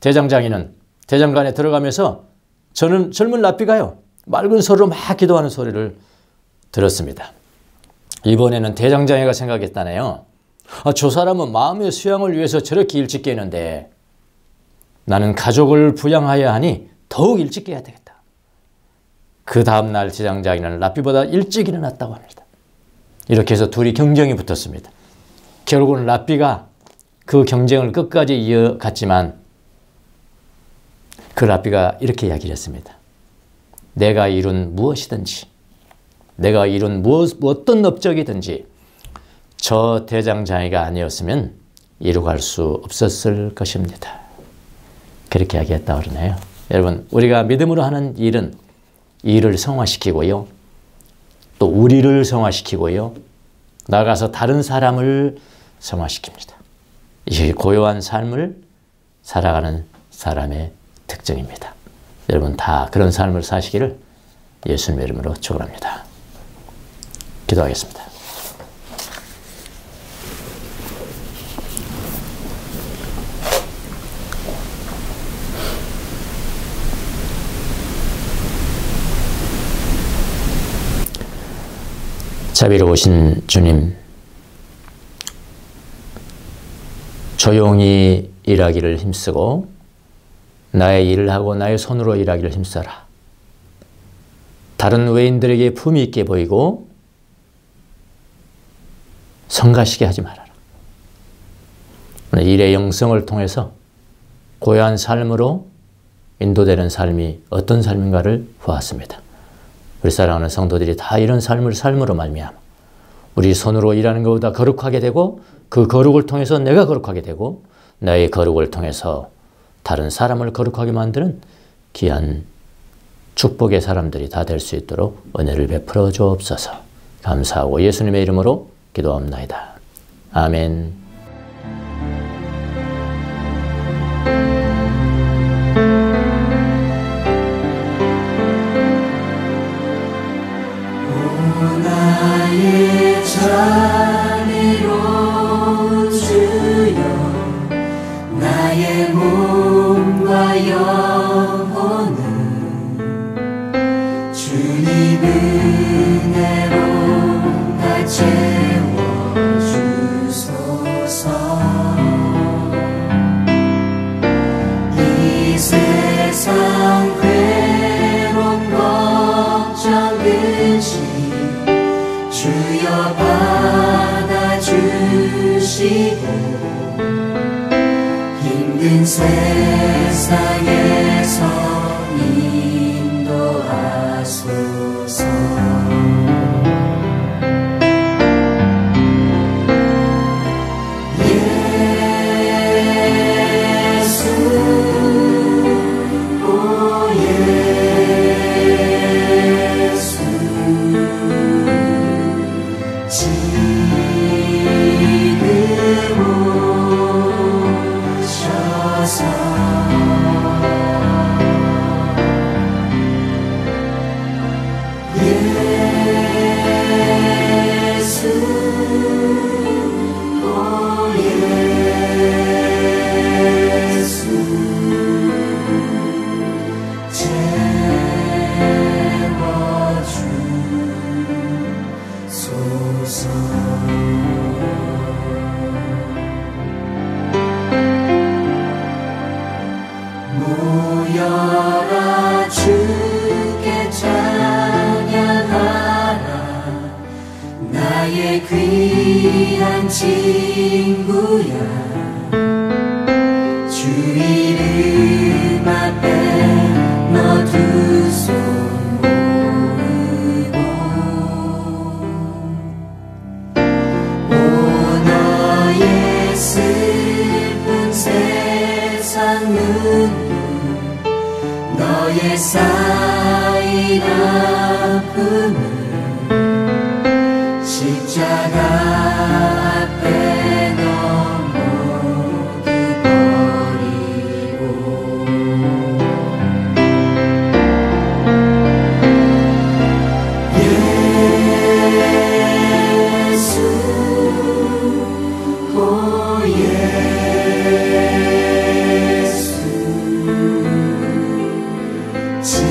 B: 대장장이는 대장간에 들어가면서 젊은 랍비가요. 맑은 소리로 막 기도하는 소리를 들었습니다. 이번에는 대장장이가 생각했다네요. 저 사람은 마음의 수양을 위해서 저렇게 일찍 깨는데 나는 가족을 부양하여야 하니 더욱 일찍 깨야 되겠다. 그 다음날 제장장이는 랍비보다 일찍 일어났다고 합니다. 이렇게 해서 둘이 경쟁이 붙었습니다. 결국은 랍비가 그 경쟁을 끝까지 이어갔지만 그 랍비가 이렇게 이야기를 했습니다. 내가 이룬 무엇이든지, 내가 이룬 어떤 업적이든지 저 대장장이가 아니었으면 이루갈 수 없었을 것입니다. 그렇게 이야기했다고 그러네요. 여러분, 우리가 믿음으로 하는 일은 이를 성화시키고요, 또 우리를 성화시키고요, 나아가서 다른 사람을 성화시킵니다. 이게 고요한 삶을 살아가는 사람의 특징입니다. 여러분 다 그런 삶을 사시기를 예수님의 이름으로 축원합니다. 기도하겠습니다. 자비로우신 주님, 조용히 일하기를 힘쓰고 나의 일을 하고 나의 손으로 일하기를 힘써라. 다른 외인들에게 품위 있게 보이고 성가시게 하지 말아라. 오늘 일의 영성을 통해서 고요한 삶으로 인도되는 삶이 어떤 삶인가를 보았습니다. 우리 사랑하는 성도들이 다 이런 삶으로 말미암아 우리 손으로 일하는 것보다 거룩하게 되고, 그 거룩을 통해서 내가 거룩하게 되고, 나의 거룩을 통해서 다른 사람을 거룩하게 만드는 귀한 축복의 사람들이 다 될 수 있도록 은혜를 베풀어 주옵소서. 감사하고 예수님의 이름으로 기도합나이다. 아멘.
D: 나의 자비로운 주여, 나의 몸과 영혼을 주님 은혜로 다 채워주소서. 이 세상 괴로움 걱정 근심 주여 받아주시고, 힘든 세상에서 인도하소서. 예수, 오 예수, 지금 오셔서 예수, 오 예수, 채워주소서. 모여라 주께 찬양하라, 나의 귀한 친구야. 주 이름 앞에 너 두 손 모으고, 오 너의 슬픈 세상 눈물, 너의 쌓인 아픔을 십자가 앞에 너 모두 버리고, 예수, 오 예수, 지금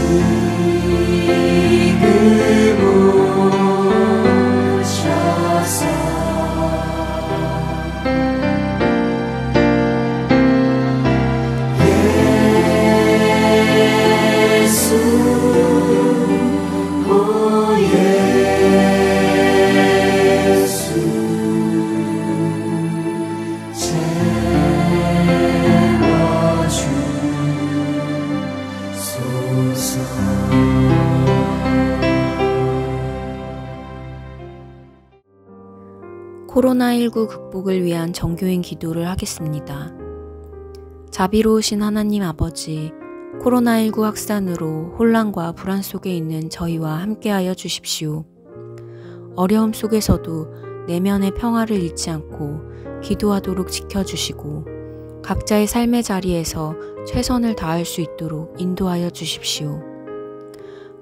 D: 오셔서 예수,
A: 코로나19 극복을 위한 정교인 기도를 하겠습니다. 자비로우신 하나님 아버지, 코로나19 확산으로 혼란과 불안 속에 있는 저희와 함께하여 주십시오. 어려움 속에서도 내면의 평화를 잃지 않고 기도하도록 지켜주시고 각자의 삶의 자리에서 최선을 다할 수 있도록 인도하여 주십시오.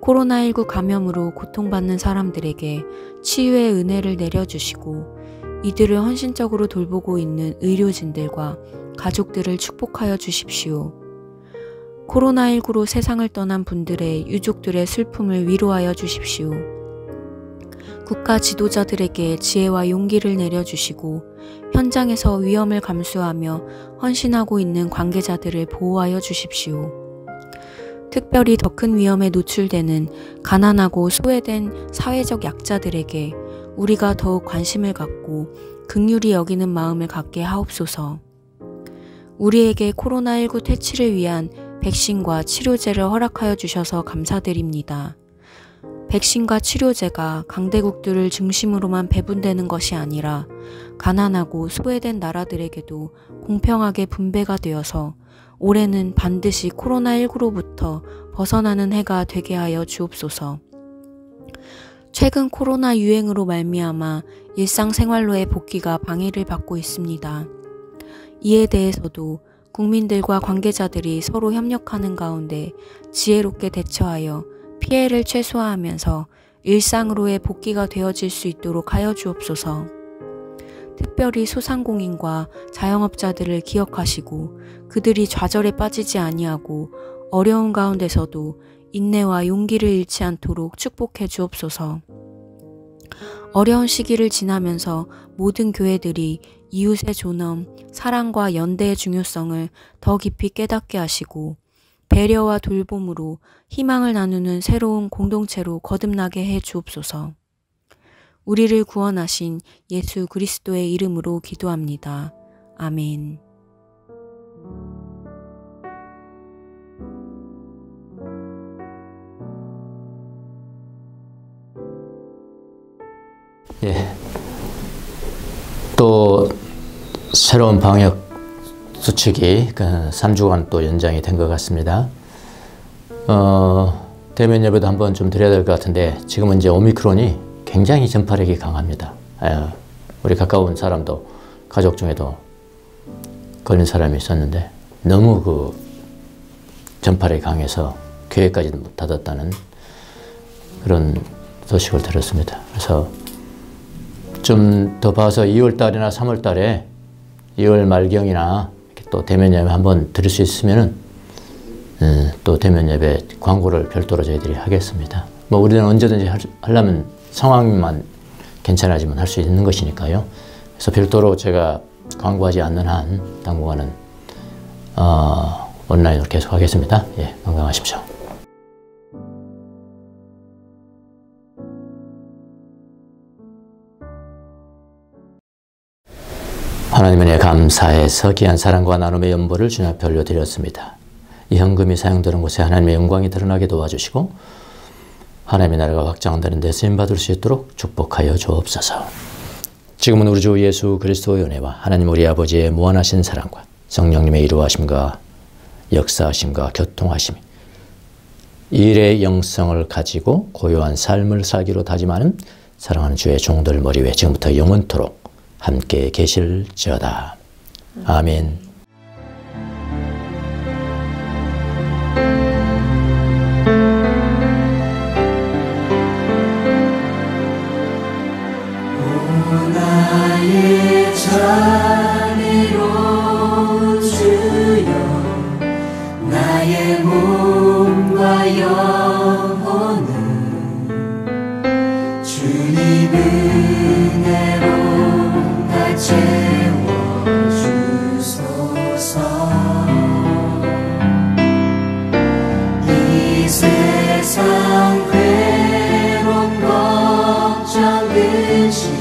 A: 코로나19 감염으로 고통받는 사람들에게 치유의 은혜를 내려주시고 이들을 헌신적으로 돌보고 있는 의료진들과 가족들을 축복하여 주십시오. 코로나19로 세상을 떠난 분들의 유족들의 슬픔을 위로하여 주십시오. 국가 지도자들에게 지혜와 용기를 내려주시고 현장에서 위험을 감수하며 헌신하고 있는 관계자들을 보호하여 주십시오. 특별히 더 큰 위험에 노출되는 가난하고 소외된 사회적 약자들에게 우리가 더욱 관심을 갖고 긍휼히 여기는 마음을 갖게 하옵소서. 우리에게 코로나19 퇴치를 위한 백신과 치료제를 허락하여 주셔서 감사드립니다. 백신과 치료제가 강대국들을 중심으로만 배분되는 것이 아니라 가난하고 소외된 나라들에게도 공평하게 분배가 되어서 올해는 반드시 코로나19로부터 벗어나는 해가 되게 하여 주옵소서. 최근 코로나 유행으로 말미암아 일상생활로의 복귀가 방해를 받고 있습니다. 이에 대해서도 국민들과 관계자들이 서로 협력하는 가운데 지혜롭게 대처하여 피해를 최소화하면서 일상으로의 복귀가 되어질 수 있도록 하여 주옵소서. 특별히 소상공인과 자영업자들을 기억하시고 그들이 좌절에 빠지지 아니하고 어려운 가운데서도 인내와 용기를 잃지 않도록 축복해 주옵소서. 어려운 시기를 지나면서 모든 교회들이 이웃의 존엄, 사랑과 연대의 중요성을 더 깊이 깨닫게 하시고 배려와 돌봄으로 희망을 나누는 새로운 공동체로 거듭나게 해 주옵소서. 우리를 구원하신 예수 그리스도의 이름으로 기도합니다. 아멘.
B: 예. 또 새로운 방역 수칙이 3주간 또 연장이 된 것 같습니다. 대면 예배도 한번 좀 드려야 될 것 같은데 지금은 이제 오미크론이 굉장히 전파력이 강합니다. 우리 가까운 사람도 가족 중에도 걸린 사람이 있었는데 너무 그 전파력이 강해서 교회까지 닫았다는 그런 소식을 들었습니다. 그래서 좀 더 봐서 2월 달이나 3월 달에 2월 말경이나 또 대면 예배 한번 드릴 수 있으면은 또 대면 예배 광고를 별도로 저희들이 하겠습니다. 뭐 우리는 언제든지 하려면 상황만 괜찮아지면 할 수 있는 것이니까요. 그래서 별도로 제가 광고하지 않는 한 당분간은 온라인으로 계속 하겠습니다. 예, 건강하십시오. 하나님의 은혜에 감사해서 귀한 사랑과 나눔의 연보를 주님 앞에 올려드렸습니다. 이 헌금이 사용되는 곳에 하나님의 영광이 드러나게 도와주시고 하나님의 나라가 확장되는 데 쓰임받을 수 있도록 축복하여 주옵소서. 지금은 우리 주 예수 그리스도의 은혜와 하나님 우리 아버지의 무한하신 사랑과 성령님의 이루하심과 역사하심과 교통하심이 일의 영성을 가지고 고요한 삶을 살기로 다짐하는 사랑하는 주의 종들 머리 위에 지금부터 영원토록 함께 계실지어다. 아멘.
D: 나의 자비로운 주여 나의 몸과 영혼을 주님 은혜로 다 채워주소서. 이 세상 괴로움 걱정 근심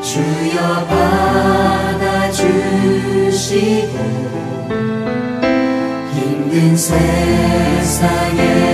D: 주여 받아주시고 힘든 세상에